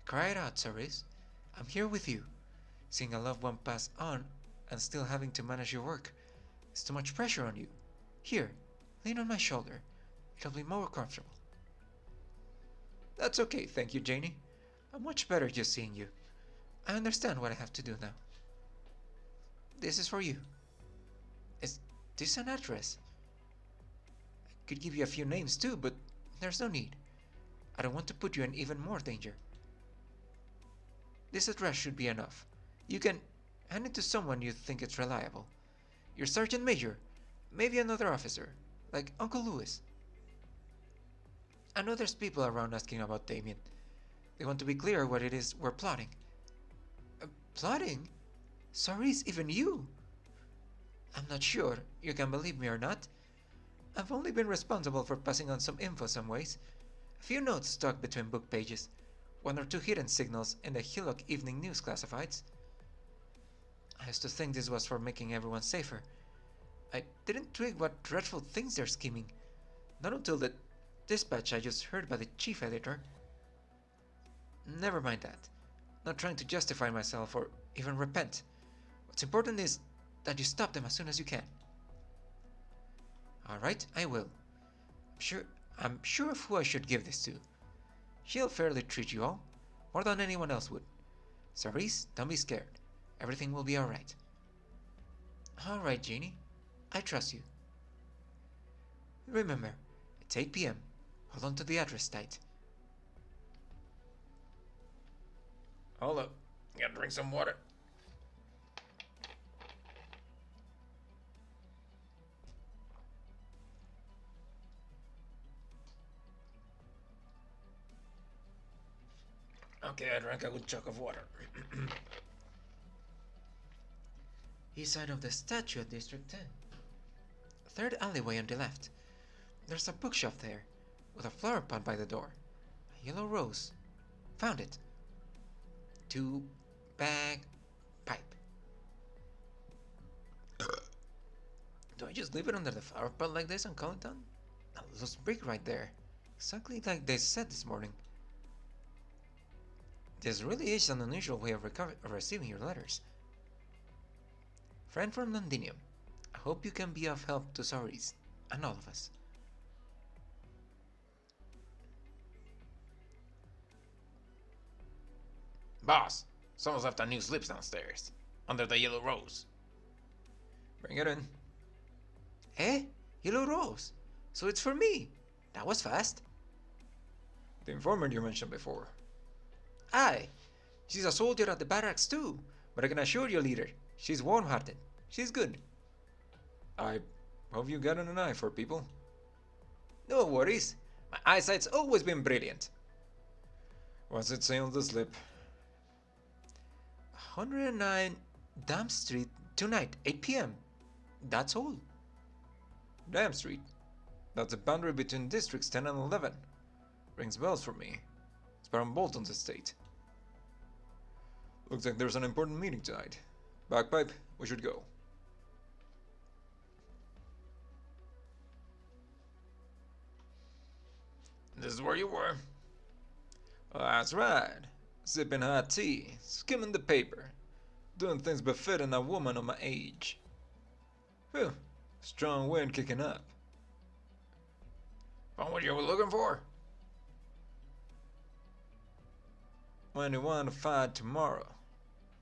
Cry it out, Ceres. I'm here with you. Seeing a loved one pass on and still having to manage your work. It's too much pressure on you. Here, lean on my shoulder. It'll be more comfortable. That's okay, thank you, Janie. I'm much better just seeing you. I understand what I have to do now. This is for you. Is this an address? I could give you a few names too, but there's no need. I don't want to put you in even more danger. This address should be enough. You can hand it to someone you think is reliable. Your sergeant major, maybe another officer, like Uncle Lewis. I know there's people around asking about Damien. They want to be clear what it is we're plotting. Plotting? Sorry, even you? I'm not sure you can believe me or not. I've only been responsible for passing on some info some ways. A few notes stuck between book pages, one or two hidden signals in the Hillock Evening News classifieds. I used to think this was for making everyone safer. I didn't twig what dreadful things they're scheming, not until the dispatch I just heard by the chief editor. Never mind that. Not trying to justify myself or even repent. What's important is that you stop them as soon as you can. Alright, I will. I'm sure of who I should give this to. She'll fairly treat you all, more than anyone else would. Cerise, don't be scared. Everything will be alright. Alright, Jeannie. I trust you. Remember, it's 8 p.m. Hold on to the address tight. Hold up. Gotta drink some water. Okay, I drank a good chunk of water. East side of the statue at District 10. Third alleyway on the left. There's a bookshelf there, with a flower pot by the door. A yellow rose. Found it. 2 Bagpipe. Do I just leave it under the flower pot like this and call it done? A lost brick right there. Exactly like they said this morning. This really is an unusual way of receiving your letters. Friend from Londinium, I hope you can be of help to Cerise and all of us. Boss, someone's left a new slips downstairs, under the yellow rose. Bring it in. Eh? Yellow rose? So it's for me? That was fast. The informant you mentioned before. Aye, she's a soldier at the barracks too, but I can assure you, leader, she's warm-hearted. She's good. I hope you got an eye for people. No worries. My eyesight's always been brilliant. What's it say on the slip? 109 Dam Street tonight, 8 p.m. That's all. Dam Street. That's the boundary between districts 10 and 11. Rings bells for me. It's Baron Bolton's estate. Looks like there's an important meeting tonight. Bagpipe, we should go. This is where you were. Well, that's right. Sipping hot tea, skimming the paper, doing things befitting a woman of my age. Phew, strong wind kicking up. Found what you were looking for? When you want to fight tomorrow,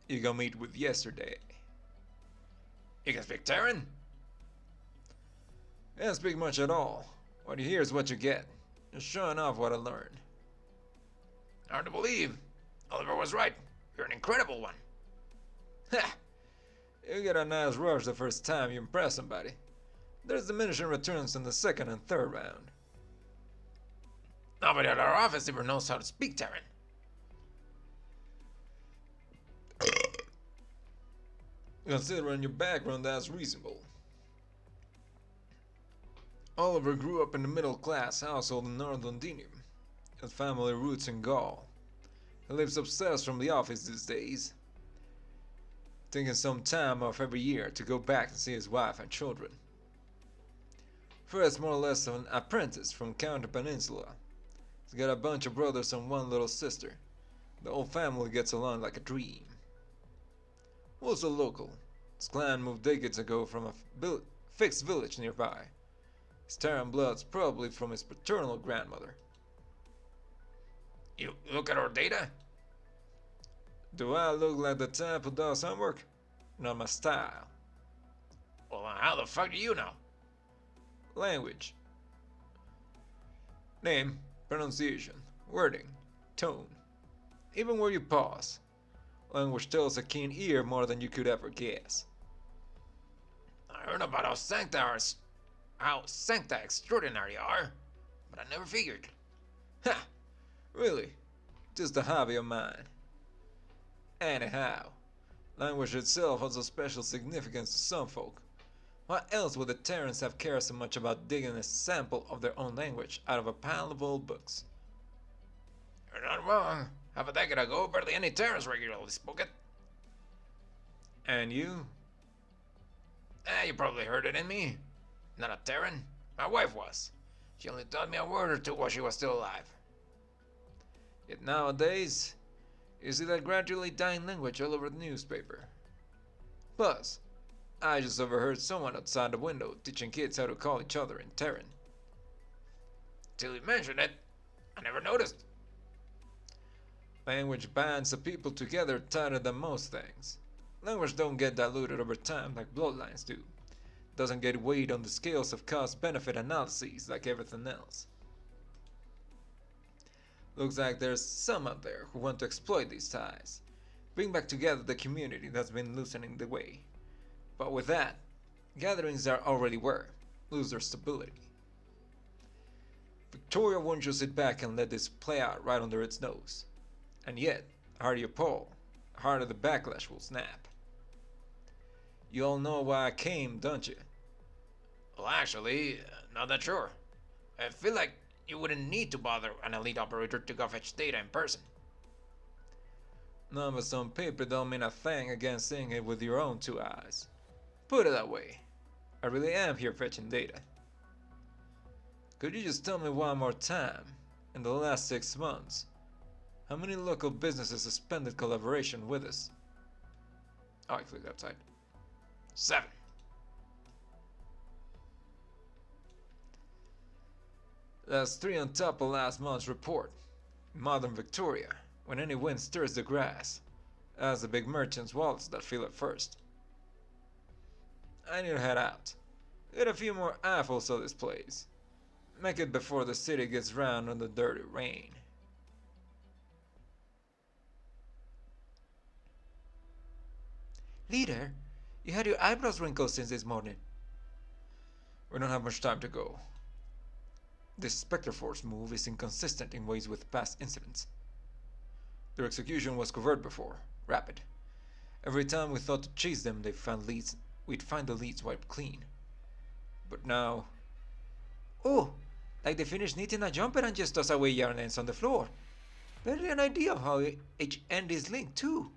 you go meet with yesterday. You can speak Terran? Can't speak much at all. What you hear is what you get. Just showing off what I learned. Hard to believe. Oliver was right. You're an incredible one. Ha! You get a nice rush the first time you impress somebody. There's diminishing returns in the second and third round. Nobody at our office even knows how to speak Terran. Considering your background, that's reasonable. Oliver grew up in a middle-class household in North Londinium. His family roots in Gaul. He lives upstairs from the office these days, taking some time off every year to go back and see his wife and children. Fred's more or less an apprentice from Counter Peninsula. He's got a bunch of brothers and one little sister. The whole family gets along like a dream. Also local. His clan moved decades ago from a fixed village nearby. His Terran blood's probably from his paternal grandmother. You look at our data? Do I look like the type who does homework? Not my style. Well, how the fuck do you know? Language. Name, pronunciation, wording, tone. Even where you pause. Language tells a keen ear more than you could ever guess. I heard about how sancta extraordinary are, but I never figured. Ha! Really? Just a hobby of mine. Anyhow, language itself has a special significance to some folk. Why else would the Terrans have cared so much about digging a sample of their own language out of a pile of old books? You're not wrong. Half a decade ago, barely any Terrans regularly spoke it. And you? You probably heard it in me. Not a Terran. My wife was. She only taught me a word or two while she was still alive. Yet nowadays, you see that gradually dying language all over the newspaper. Plus, I just overheard someone outside the window teaching kids how to call each other in Terran. Till you mentioned it, I never noticed. Language bands the people together tighter than most things. Language don't get diluted over time like bloodlines do. Doesn't get weighed on the scales of cost-benefit analyses like everything else. Looks like there's some out there who want to exploit these ties. Bring back together the community that's been loosening the way. But with that, gatherings that already were lose their stability. Victoria won't just sit back and let this play out right under its nose. And yet, harder you pull, harder the backlash will snap. You all know why I came, don't you? Well, actually, not that sure. I feel like you wouldn't need to bother an elite operator to go fetch data in person. Numbers on paper don't mean a thing against seeing it with your own two eyes. Put it that way, I really am here fetching data. Could you just tell me one more time, in the last 6 months, how many local businesses suspended collaboration with us? Oh, I clicked outside. 7. That's 3 on top of last month's report. In modern Victoria, when any wind stirs the grass, that's the big merchants' wallets that feel it first. I need to head out. Get a few more eyefuls of this place. Make it before the city gets drowned in the dirty rain. Leader, you had your eyebrows wrinkled since this morning. We don't have much time to go. This Spectre Force move is inconsistent in ways with past incidents. Their execution was covert before, rapid. Every time we thought to chase them, we'd find the leads wiped clean. But now... Oh, like they finished knitting a jumper and just toss away yarn ends on the floor. Barely an idea of how each end is linked too.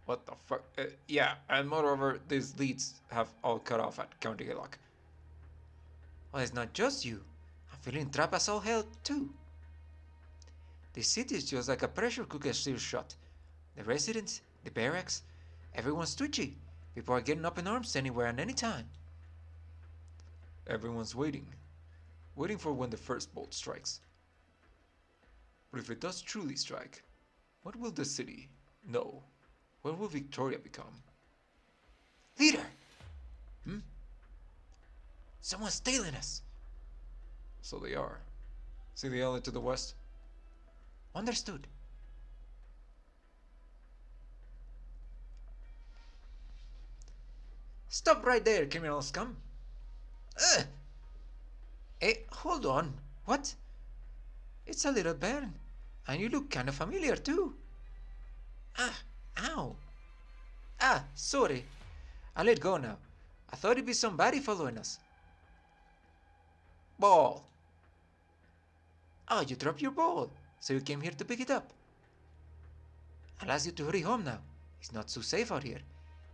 What the fuck? Yeah, and moreover, these leads have all cut off at County Hillock. Well, it's not just you. I'm feeling trapped as all hell too. The city is just like a pressure cooker still shut. The residents, the barracks, everyone's twitchy. People are getting up in arms anywhere and anytime. Everyone's waiting. Waiting for when the first bolt strikes. But if it does truly strike, what will the city know? What will Victoria become? Leader! Someone's tailing us! So they are. See the alley to the west? Understood. Stop right there, criminal scum! Hey, hold on. What? It's a little Baron. And you look kind of familiar too. Ow. Sorry. I'll let go now. I thought it'd be somebody following us. Ball. Oh, you dropped your ball, so you came here to pick it up. I'll ask you to hurry home now. It's not so safe out here.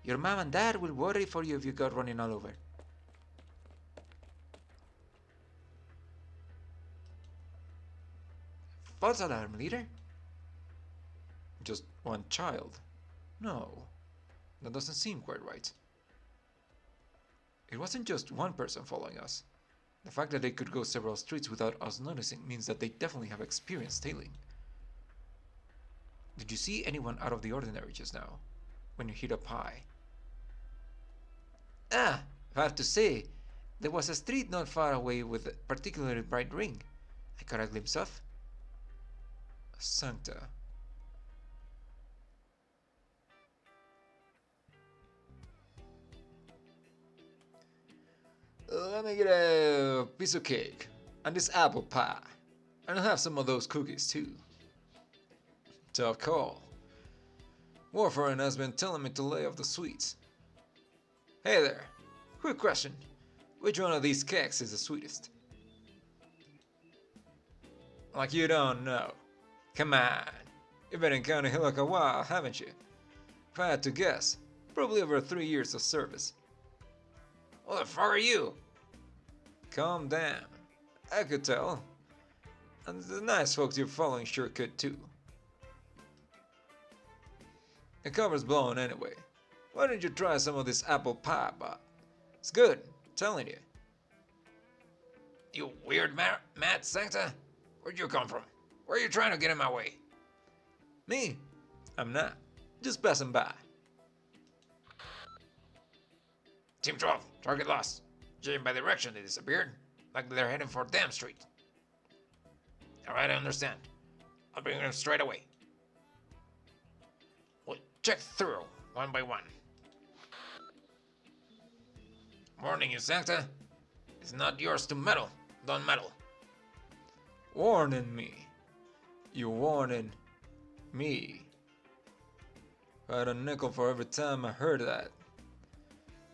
Your mom and dad will worry for you if you got running all over. False alarm, leader. Just one child? No, that doesn't seem quite right. It wasn't just one person following us. The fact that they could go several streets without us noticing means that they definitely have experience tailing. Did you see anyone out of the ordinary just now, when you hit up high? I have to say, there was a street not far away with a particularly bright ring. I caught a glimpse of. Sancta. Let me get a piece of cake and this apple pie, and I'll have some of those cookies too. Tough call. Warfarin has been telling me to lay off the sweets. Hey there. Quick question. Which one of these cakes is the sweetest? Like you don't know. Come on. You've been in County Hill like a while, haven't you? If I had to guess, probably over 3 years of service. Who the fuck are you? Calm down. I could tell. And the nice folks you're following sure could too. The cover's blown anyway. Why don't you try some of this apple pie, Bob? It's good, I'm telling you. You weird Matt Sancta? Where'd you come from? Where are you trying to get in my way? Me? I'm not. Just passing by. Team 12, target lost. Judging by the direction they disappeared, like they're heading for Dam Street. Alright, I understand. I'll bring them straight away. We'll check through, one by one. Warning you, Sancta. It's not yours to meddle. Don't meddle. Warning me. You're warning me. I had a nickel for every time I heard that.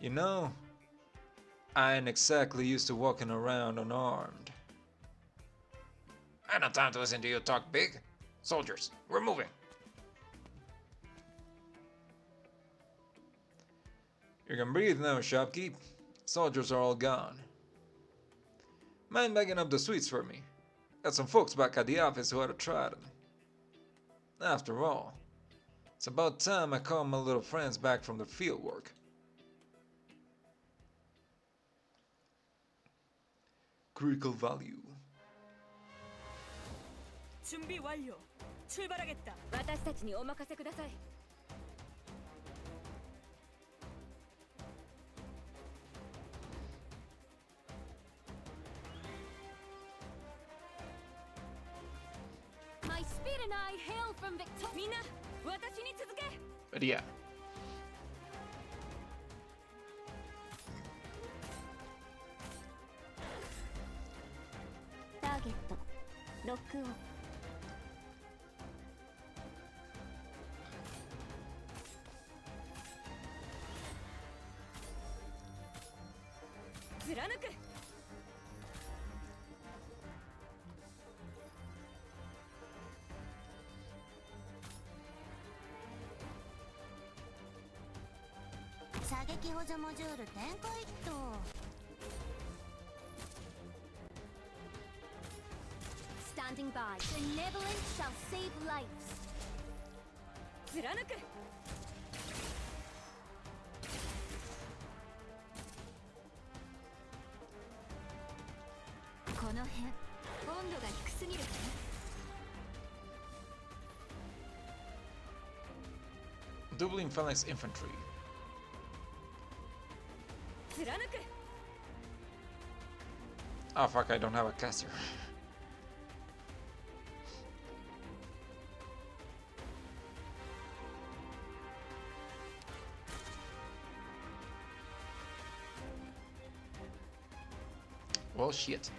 You know, I ain't exactly used to walking around unarmed. I had no time to listen to you talk big. Soldiers, we're moving. You can breathe now, shopkeep. Soldiers are all gone. Mind bagging up the sweets for me? Got some folks back at the office who ought to try them. After all, it's about time I called my little friends back from the field work. Critical value. 준비 완료. 출발하겠다. 私たちにお任せください. My speed and I hail from Victor. みんな、私に続け. But yeah. ターゲットロックオン。貫く. 射撃補助モジュール展開っと。Standing by. Benevolence shall save lives. 貫く. この辺温度が低すぎるかな。Doubling phalanx infantry. 貫く. Oh fuck, I don't have a caster. Well, shit.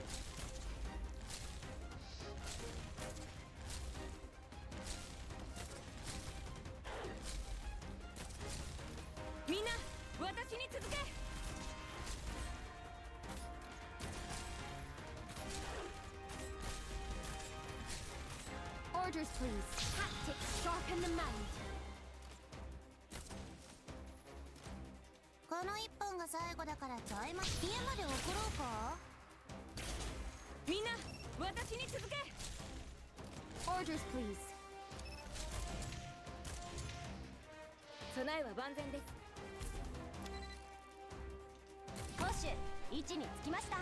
Orders, please. Tactics sharpen the mind. この一本が最後だからちょい待ち。家まで送ろうか。みんな、私に続け. Orders, please. 備えは万全です. ポッシュ、位置につきました。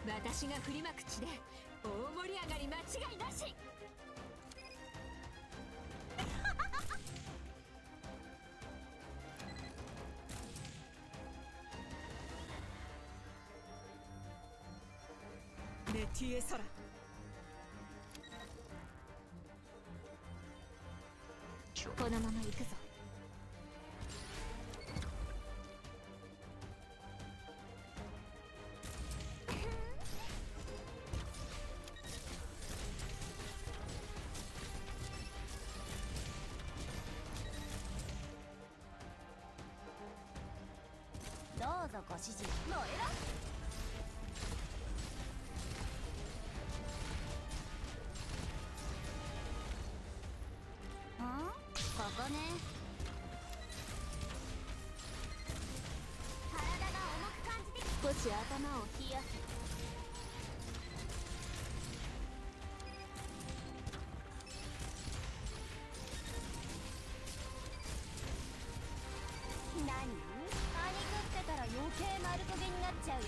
私が振りまく地で大盛り上がり間違いなし. 메티의 서라. このまま行くぞ。ぞご指示。燃えろ。ここね。体が重く感じて少し頭を冷やす。何？パニクってたら余計丸焦げになっちゃうよ。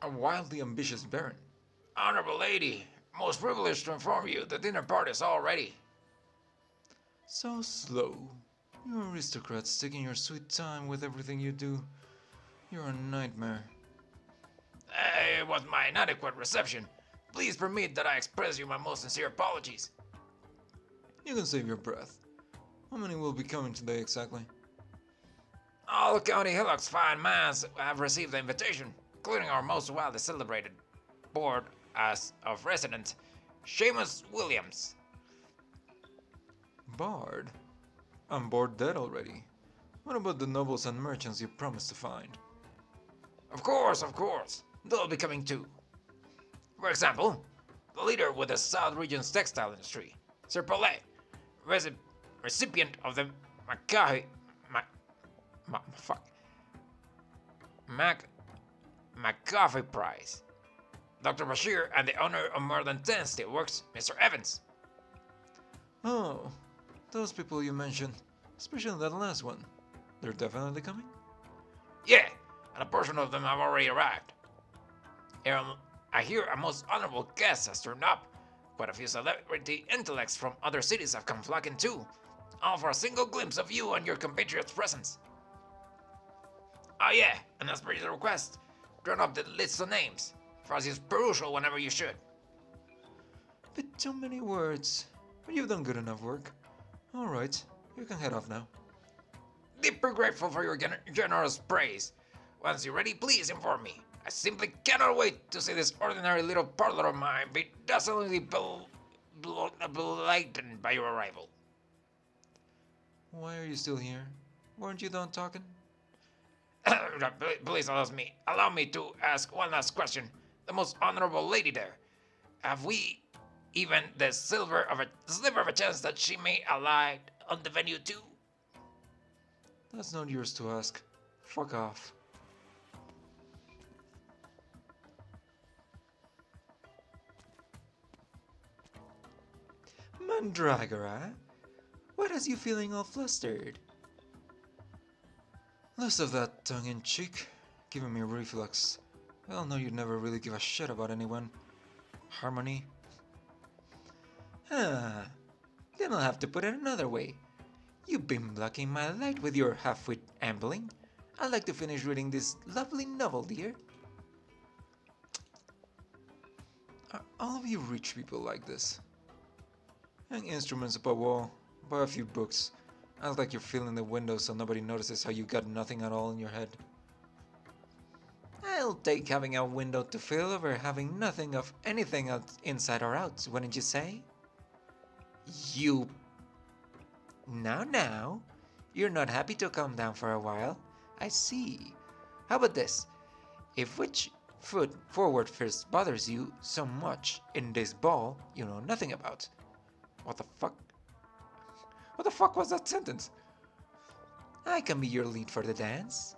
A wildly ambitious baron. Honorable lady, most privileged to inform you the dinner party is all ready. So slow. You aristocrats taking your sweet time with everything you do. You're a nightmare. It was my inadequate reception. Please permit that I express you my most sincere apologies. You can save your breath. How many will be coming today exactly? All County Hillock's fine minds have received the invitation, including our most widely celebrated board as of resident, Seamus Williams. Bard? I'm bored dead already. What about the nobles and merchants you promised to find? Of course. They'll be coming too. For example, the leader with the South Region's textile industry, Sir Paulet, recipient of the McCaffrey Prize. Dr. Bashir and the owner of more than 10 steelworks, Mr. Evans. Oh, those people you mentioned, especially that last one. They're definitely coming? Yeah, and a portion of them have already arrived. I hear a most honorable guest has turned up. Quite a few celebrity intellects from other cities have come flocking too, all for a single glimpse of you and your compatriots' presence. Oh yeah, and as per your request, drawn up the list of names, for us use perusal whenever you should. Bit too many words, but you've done good enough work. Alright, you can head off now. Deeply grateful for your generous praise. Once you're ready, please inform me. I simply cannot wait to see this ordinary little parlor of mine be dazzlingly blighted by your arrival. Why are you still here? Weren't you done talking? Please allow me to ask one last question. The most honorable lady there, have we even the sliver of a chance that she may alight on the venue too? That's not yours to ask. Fuck off. Mandragora? What has you feeling all flustered? Less of that tongue-in-cheek, giving me reflux. Well, no, you'd never really give a shit about anyone. Harmony? Then I'll have to put it another way. You've been blocking my light with your half-wit ambling. I'd like to finish reading this lovely novel, dear. Are all of you rich people like this? Hang instruments up a wall, buy a few books. Act like you're filling the windows so nobody notices how you got nothing at all in your head. I'll take having a window to fill over having nothing of anything else inside or out, wouldn't you say? You... Now, you're not happy to calm down for a while. I see. How about this? If which foot forward first bothers you so much in this ball you know nothing about. What the fuck? What the fuck was that sentence? I can be your lead for the dance.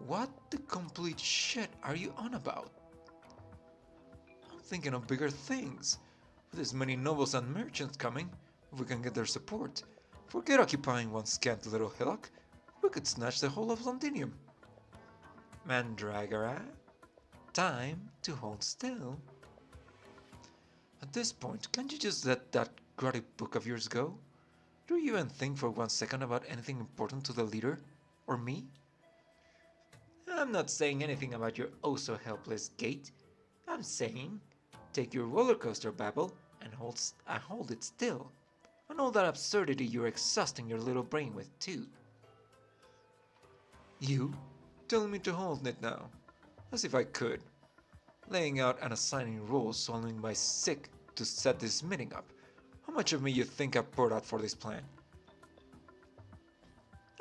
What the complete shit are you on about? I'm thinking of bigger things. With as many nobles and merchants coming, if we can get their support, forget occupying one scant little hillock. We could snatch the whole of Londinium. Mandragora, time to hold still. At this point, can't you just let that grotty book of yours go? Do you even think for 1 second about anything important to the leader? Or me? I'm not saying anything about your oh-so-helpless gait. I'm saying, take your roller coaster babble and hold it still. And all that absurdity you're exhausting your little brain with, too. You? Telling me to hold it now. As if I could. Laying out and assigning roles solely by sick to set this meeting up. How much of me you think I poured out for this plan?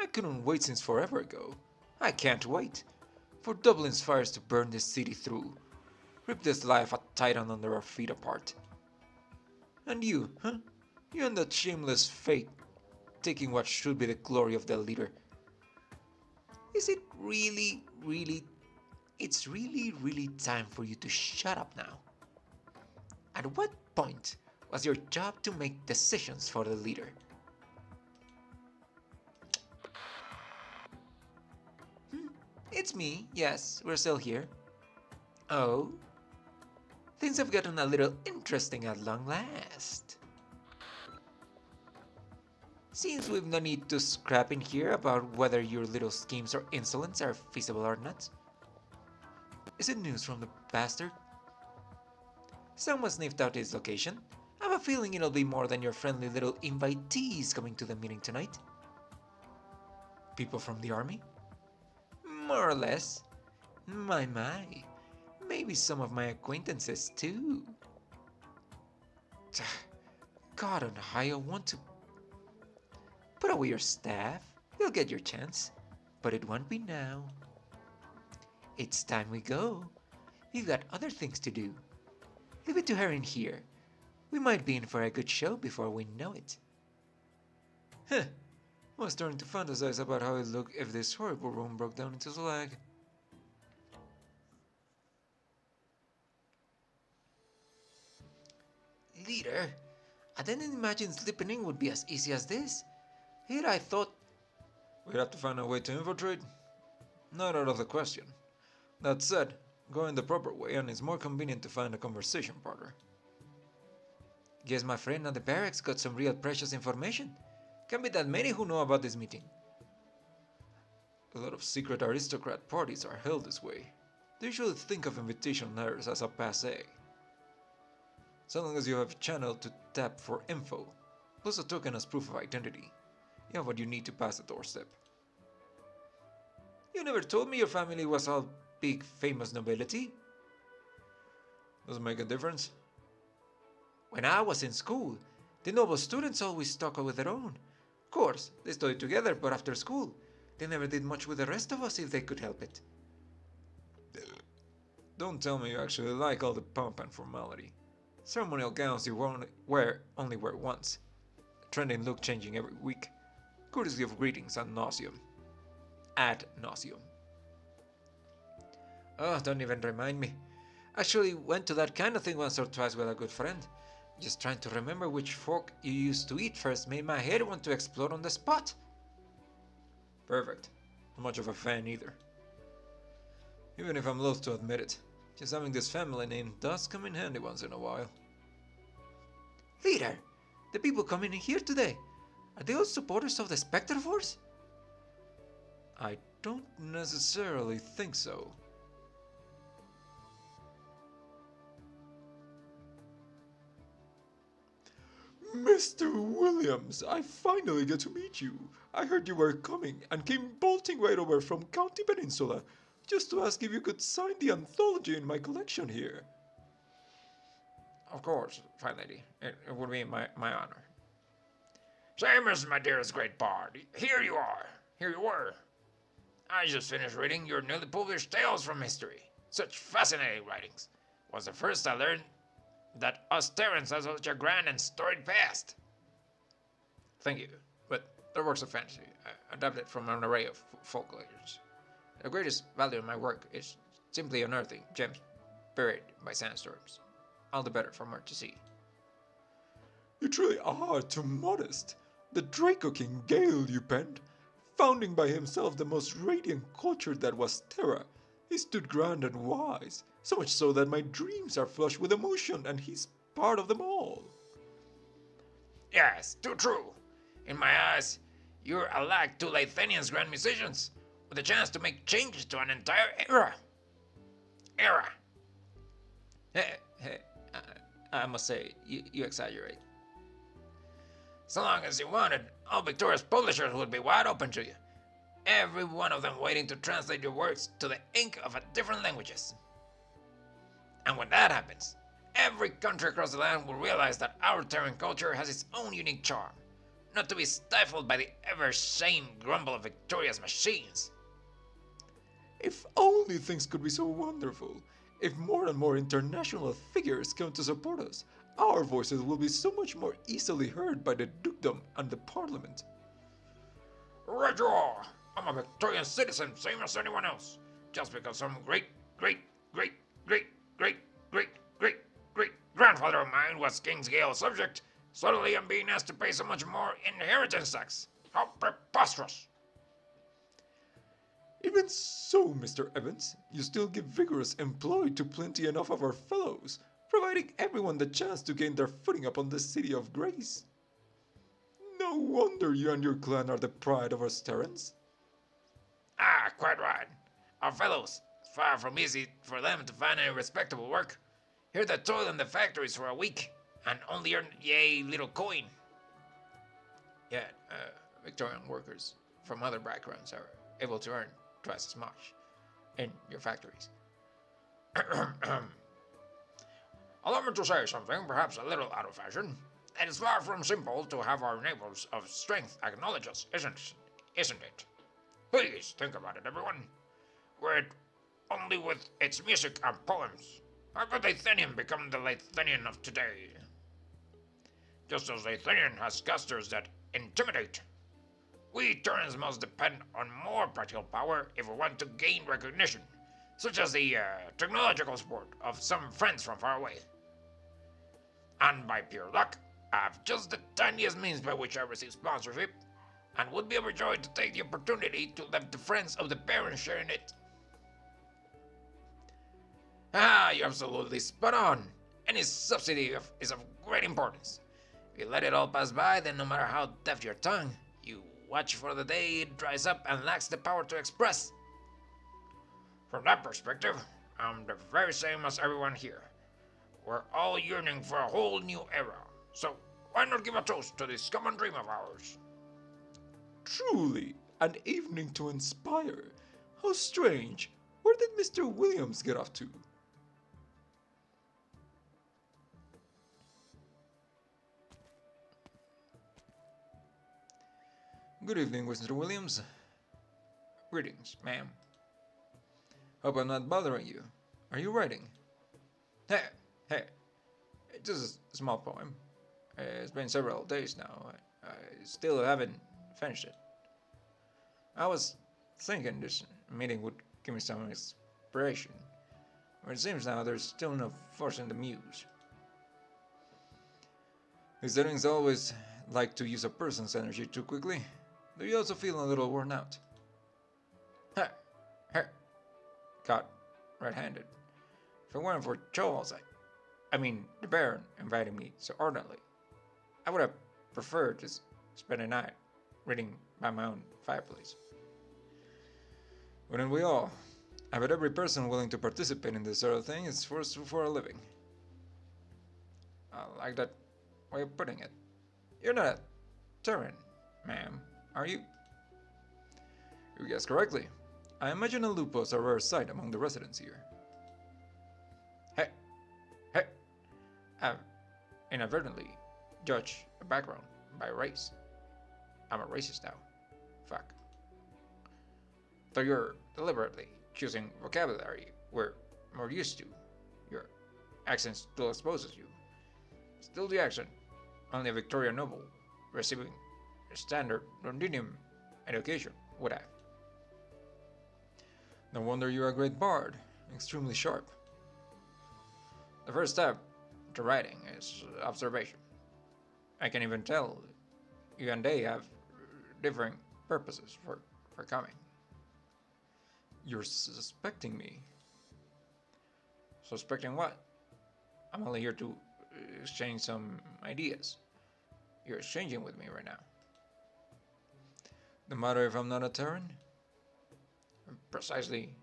I couldn't wait since forever ago. I can't wait. For Dublin's fires to burn this city through. Rip this life a titan under our feet apart. And you, huh? You and that shameless fate, taking what should be the glory of the leader. Is it really, it's really time for you to shut up now? At what point was your job to make decisions for the leader? It's me, yes, we're still here. Oh? Things have gotten a little interesting at long last. Seems we've no need to scrap in here about whether your little schemes or insolence are feasible or not. Is it news from the bastard? Someone sniffed out his location. I have a feeling it'll be more than your friendly little invitees coming to the meeting tonight. People from the army? More or less. My. Maybe some of my acquaintances too. God on high, I want to... Put away your staff. You'll get your chance. But it won't be now. It's time we go. We've got other things to do. Leave it to her in here. We might be in for a good show before we know it. Huh. I was starting to fantasize about how it'd look if this horrible room broke down into slag. Leader, I didn't imagine slipping in would be as easy as this. Here I thought... We'd have to find a way to infiltrate. Not out of the question. That said, going the proper way and it's more convenient to find a conversation partner. Guess my friend at the barracks got some real precious information. Can't be that many who know about this meeting. A lot of secret aristocrat parties are held this way. They usually think of invitation letters as a passé. So long as you have a channel to tap for info, plus a token as proof of identity, you have what you need to pass the doorstep. You never told me your family was all big famous nobility. Does it make a difference? When I was in school, the noble students always stuck with their own. Of course, they studied together, but after school, they never did much with the rest of us if they could help it. Don't tell me you actually like all the pomp and formality. Ceremonial gowns you only wear once. A trending look changing every week. Courtesy of greetings ad nauseum. Ad nauseum. Oh, don't even remind me. Actually went to that kind of thing once or twice with a good friend. Just trying to remember which fork you used to eat first made my head want to explode on the spot. Perfect. Not much of a fan either. Even if I'm loath to admit it, just having this family name does come in handy once in a while. Leader, the people coming in here today, are they all supporters of the Spectre Force? I don't necessarily think so. Mr. Williams, I finally get to meet you. I heard you were coming and came bolting right over from County Peninsula just to ask if you could sign the anthology in my collection here. Of course, fine lady. It would be my honor. Seamus, my dearest great bard, here you are. Here you were. I just finished reading your newly published Tales from History. Such fascinating writings. Was the first I learned that us Terrans have such a grand and storied past. Thank you, but their works are fantasy. I adapted from an array of folklores. The greatest value in my work is simply unearthing gems buried by sandstorms. All the better for more to see. You truly are too modest. The Draco King Gale you penned, founding by himself the most radiant culture that was Terra. He stood grand and wise, so much so that my dreams are flush with emotion and he's part of them all. Yes, too true. In my eyes, you're alike to Lathanian's grand musicians, with a chance to make changes to an entire era. Hey, I must say, you exaggerate. So long as you wanted, all Victoria's publishers would be wide open to you. Every one of them waiting to translate your words to the ink of different languages. And when that happens, every country across the land will realize that our Terran culture has its own unique charm, not to be stifled by the ever-same grumble of Victoria's machines. If only things could be so wonderful. If more and more international figures come to support us, our voices will be so much more easily heard by the dukedom and the parliament. Right you are! I'm a Victorian citizen, same as anyone else. Just because some great grandfather of mine was King's Gale subject, suddenly I'm being asked to pay so much more inheritance tax. How preposterous! Even so, Mr. Evans, you still give vigorous employ to plenty enough of our fellows, providing everyone the chance to gain their footing upon the city of grace. No wonder you and your clan are the pride of us Terrans. Ah, quite right. Our fellows, it's far from easy for them to find any respectable work. Here they toil in the factories for a week, and only earn yea little coin. Yet, Victorian workers from other backgrounds are able to earn twice as much in your factories. Allow me to say something perhaps a little out of fashion. It is far from simple to have our neighbors of strength acknowledge us, isn't it? Please think about it, everyone. Were it only with its music and poems, how could Athenian become the Athenian of today? Just as Athenian has casters that intimidate, we Terrans must depend on more practical power if we want to gain recognition, such as the technological support of some friends from far away. And by pure luck, I have just the tiniest means by which I receive sponsorship, and would be overjoyed to take the opportunity to let the friends of the parents share in it. Ah, you're absolutely spot on. Any subsidy is of great importance. If you let it all pass by, then no matter how deft your tongue, you watch for the day it dries up and lacks the power to express. From that perspective, I'm the very same as everyone here. We're all yearning for a whole new era, so why not give a toast to this common dream of ours? Truly, an evening to inspire. How strange. Where did Mr. Williams get off to? Good evening, Mr. Williams. Greetings, ma'am. Hope I'm not bothering you. Are you writing? Hey, just a small poem. It's been several days now. I still haven't finished it. I was thinking this meeting would give me some inspiration, but it seems now there's still no forcing the muse. These settings always like to use a person's energy too quickly. Do you also feel a little worn out? Caught red-handed. If it weren't for Charles, the Baron inviting me so ardently, I would have preferred to spend a night reading by my own fireplace. Wouldn't we all? I bet every person willing to participate in this sort of thing is forced for a living. I like that way of putting it. You're not a Terran, ma'am, are you? You guessed correctly. I imagine a lupo's a rare sight among the residents here. Hey, I've inadvertently judged a background by race. I'm a racist now. Fuck. Though you're deliberately choosing vocabulary we're more used to, your accent still exposes you. Still the accent, only a Victorian noble receiving a standard Londinium education would have. No wonder you're a great bard, extremely sharp. The first step to writing is observation. I can even tell you and they have differing purposes for coming. You're suspecting me? Suspecting what? I'm only here to exchange some ideas. You're exchanging with me right now. No matter if I'm not a Terran? Precisely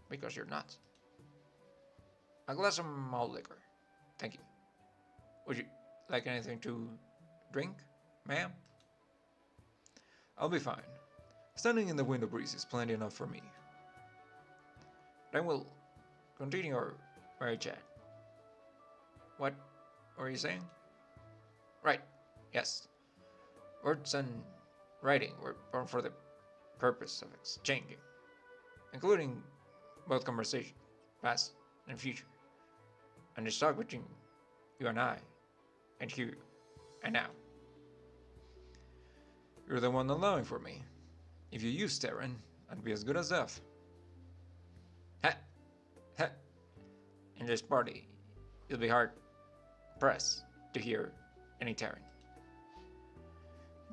because you're not. A glass of malt liquor. Thank you. Would you like anything to drink, ma'am? I'll be fine. Standing in the window breeze is plenty enough for me. Then we'll continue our merry chat. What were you saying? Right, yes. Words and writing were born for the purpose of exchanging, including both conversation, past and future, and the talk between you and I, and here and now. You're the one allowing for me. If you use Terran, I'd be as good as deaf. Ha! Ha! In this party, you'll be hard pressed to hear any Terran.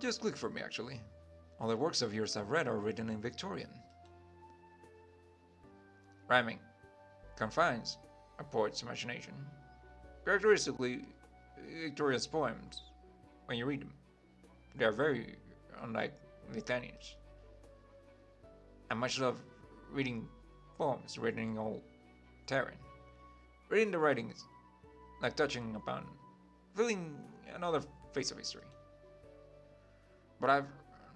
Just click for me, actually. All the works of yours I've read are written in Victorian. Rhyming confines a poet's imagination. Characteristically, Victoria's poems, when you read them, they are very unlike Litanians. I much love reading poems written in old Terran. Reading the writings, like touching upon, feeling another phase of history. But I've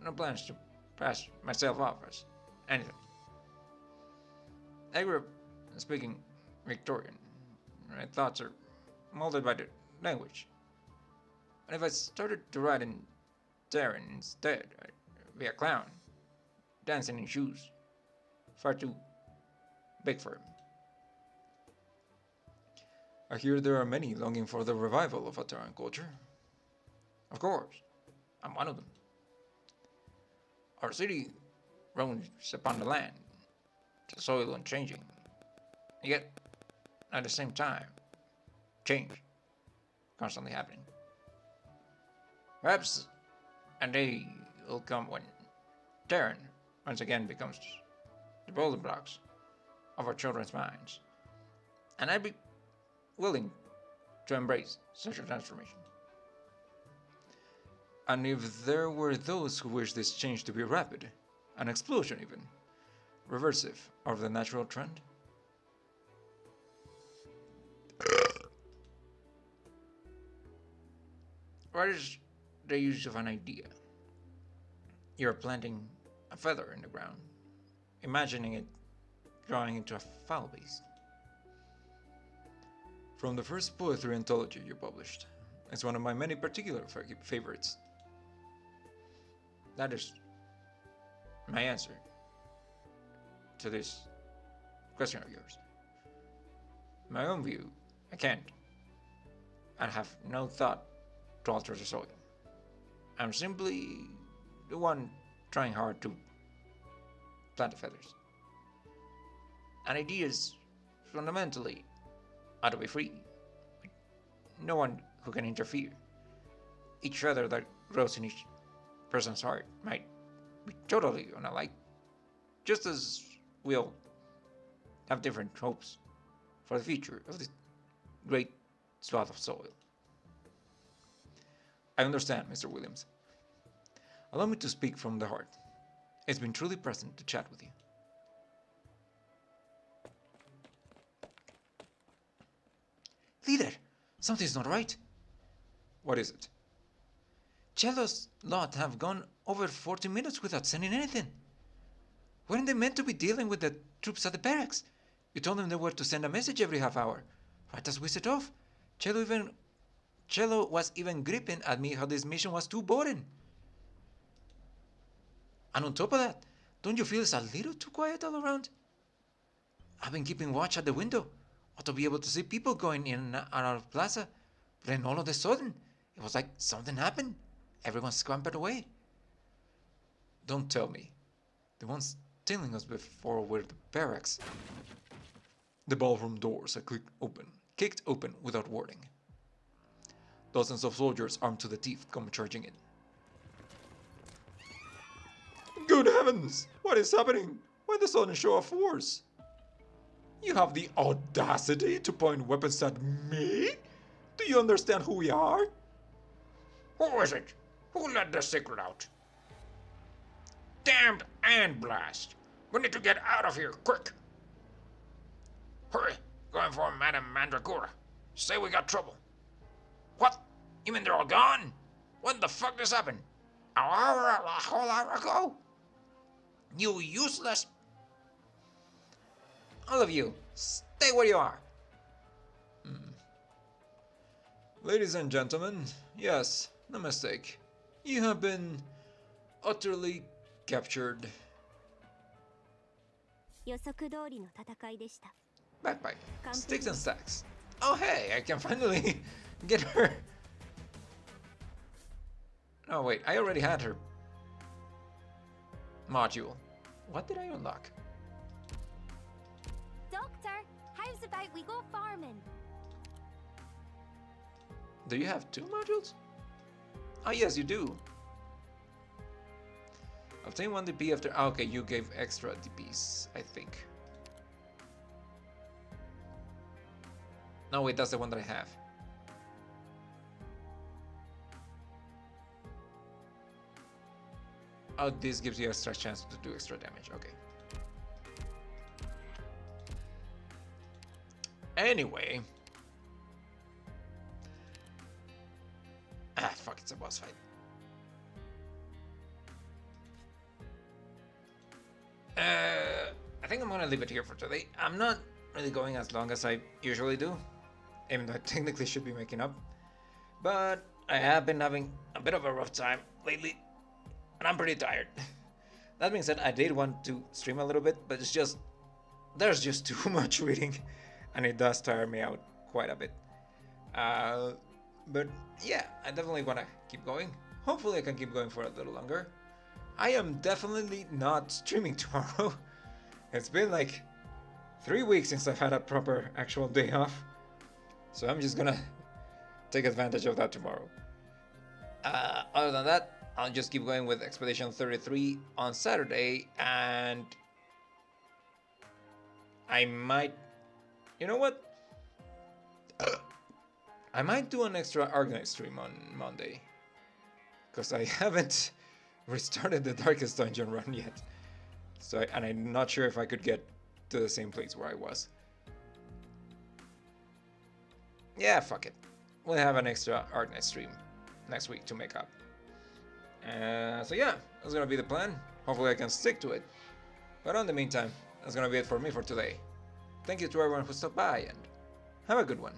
no plans to pass myself off as anything. I grew up speaking Victorian. My thoughts are molded by the language. And if I started to write in Terran instead, I'd be a clown, dancing in shoes, far too big for him. I hear there are many longing for the revival of a Terran culture. Of course, I'm one of them. Our city roams upon the land, the soil unchanging, yet at the same time, change constantly happening. Perhaps a day will come when Terran once again becomes the building blocks of our children's minds, and I'd be willing to embrace such a transformation. And if there were those who wish this change to be rapid, an explosion even, reversive of the natural trend? What is the use of an idea? You're planting a feather in the ground, imagining it growing into a foul beast. From the first poetry anthology you published, it's one of my many particular favorites. That is my answer to this question of yours. In my own view, I can't. I have no thought to alter the soil. I'm simply the one trying hard to plant the feathers. And ideas fundamentally ought to be free. No one who can interfere. Each feather that grows in each person's heart might be totally unalike, just as we all have different hopes for the future of this great swath of soil. I understand, Mr. Williams. Allow me to speak from the heart. It's been truly pleasant to chat with you. Leader, something's not right. What is it? Cello's lot have gone over 40 minutes without sending anything. Weren't they meant to be dealing with the troops at the barracks? You told them they were to send a message every half hour. Right as we set off, Cello was even gripping at me how this mission was too boring. And on top of that, don't you feel it's a little too quiet all around? I've been keeping watch at the window. Ought to be able to see people going in and out of plaza. But then all of a sudden, it was like something happened. Everyone scampered away. Don't tell me. The ones tailing us before were the barracks. The ballroom doors are kicked open without warning. Dozens of soldiers armed to the teeth come charging in. Good heavens! What is happening? Why the sudden show of force? You have the audacity to point weapons at me? Do you understand who we are? Who is it? Who let the secret out? Damned and blast! We need to get out of here, quick! Hurry! Going for Madame Mandragora. Say we got trouble. What? You mean they're all gone? When the fuck this happened? A whole hour ago? You useless. All of you, stay where you are. Ladies and gentlemen, yes, no mistake. You have been utterly captured. 予測通りの戦いでした。 Bagpipe, sticks and stacks. Oh hey, I can finally get her. Oh wait, I already had her module. What did I unlock? Doctor, how's about we go farming? Do you have 2 modules? Oh yes, you do. Obtain 1 DP after... Oh, okay, you gave extra DPs, I think. No, wait, that's the one that I have. Oh, this gives you extra chance to do extra damage. Okay. Anyway. Ah, fuck, it's a boss fight. I think I'm gonna leave it here for today. I'm not really going as long as I usually do, even though I technically should be making up. But I have been having a bit of a rough time lately, and I'm pretty tired. That being said, I did want to stream a little bit, but it's just, there's just too much reading, and it does tire me out quite a bit. But yeah, I definitely want to keep going. Hopefully I can keep going for a little longer. I am definitely not streaming tomorrow. It's been like 3 weeks since I've had a proper actual day off. So I'm just gonna take advantage of that tomorrow. Other than that, I'll just keep going with Expedition 33 on Saturday, and I might... You know what? I might do an extra Arknights stream on Monday. Because I haven't restarted the Darkest Dungeon run yet. So, and I'm not sure if I could get to the same place where I was. Yeah, fuck it. We'll have an extra Arknights stream next week to make up. So yeah, that's gonna be the plan. Hopefully I can stick to it. But in the meantime, that's gonna be it for me for today. Thank you to everyone who stopped by, and have a good one.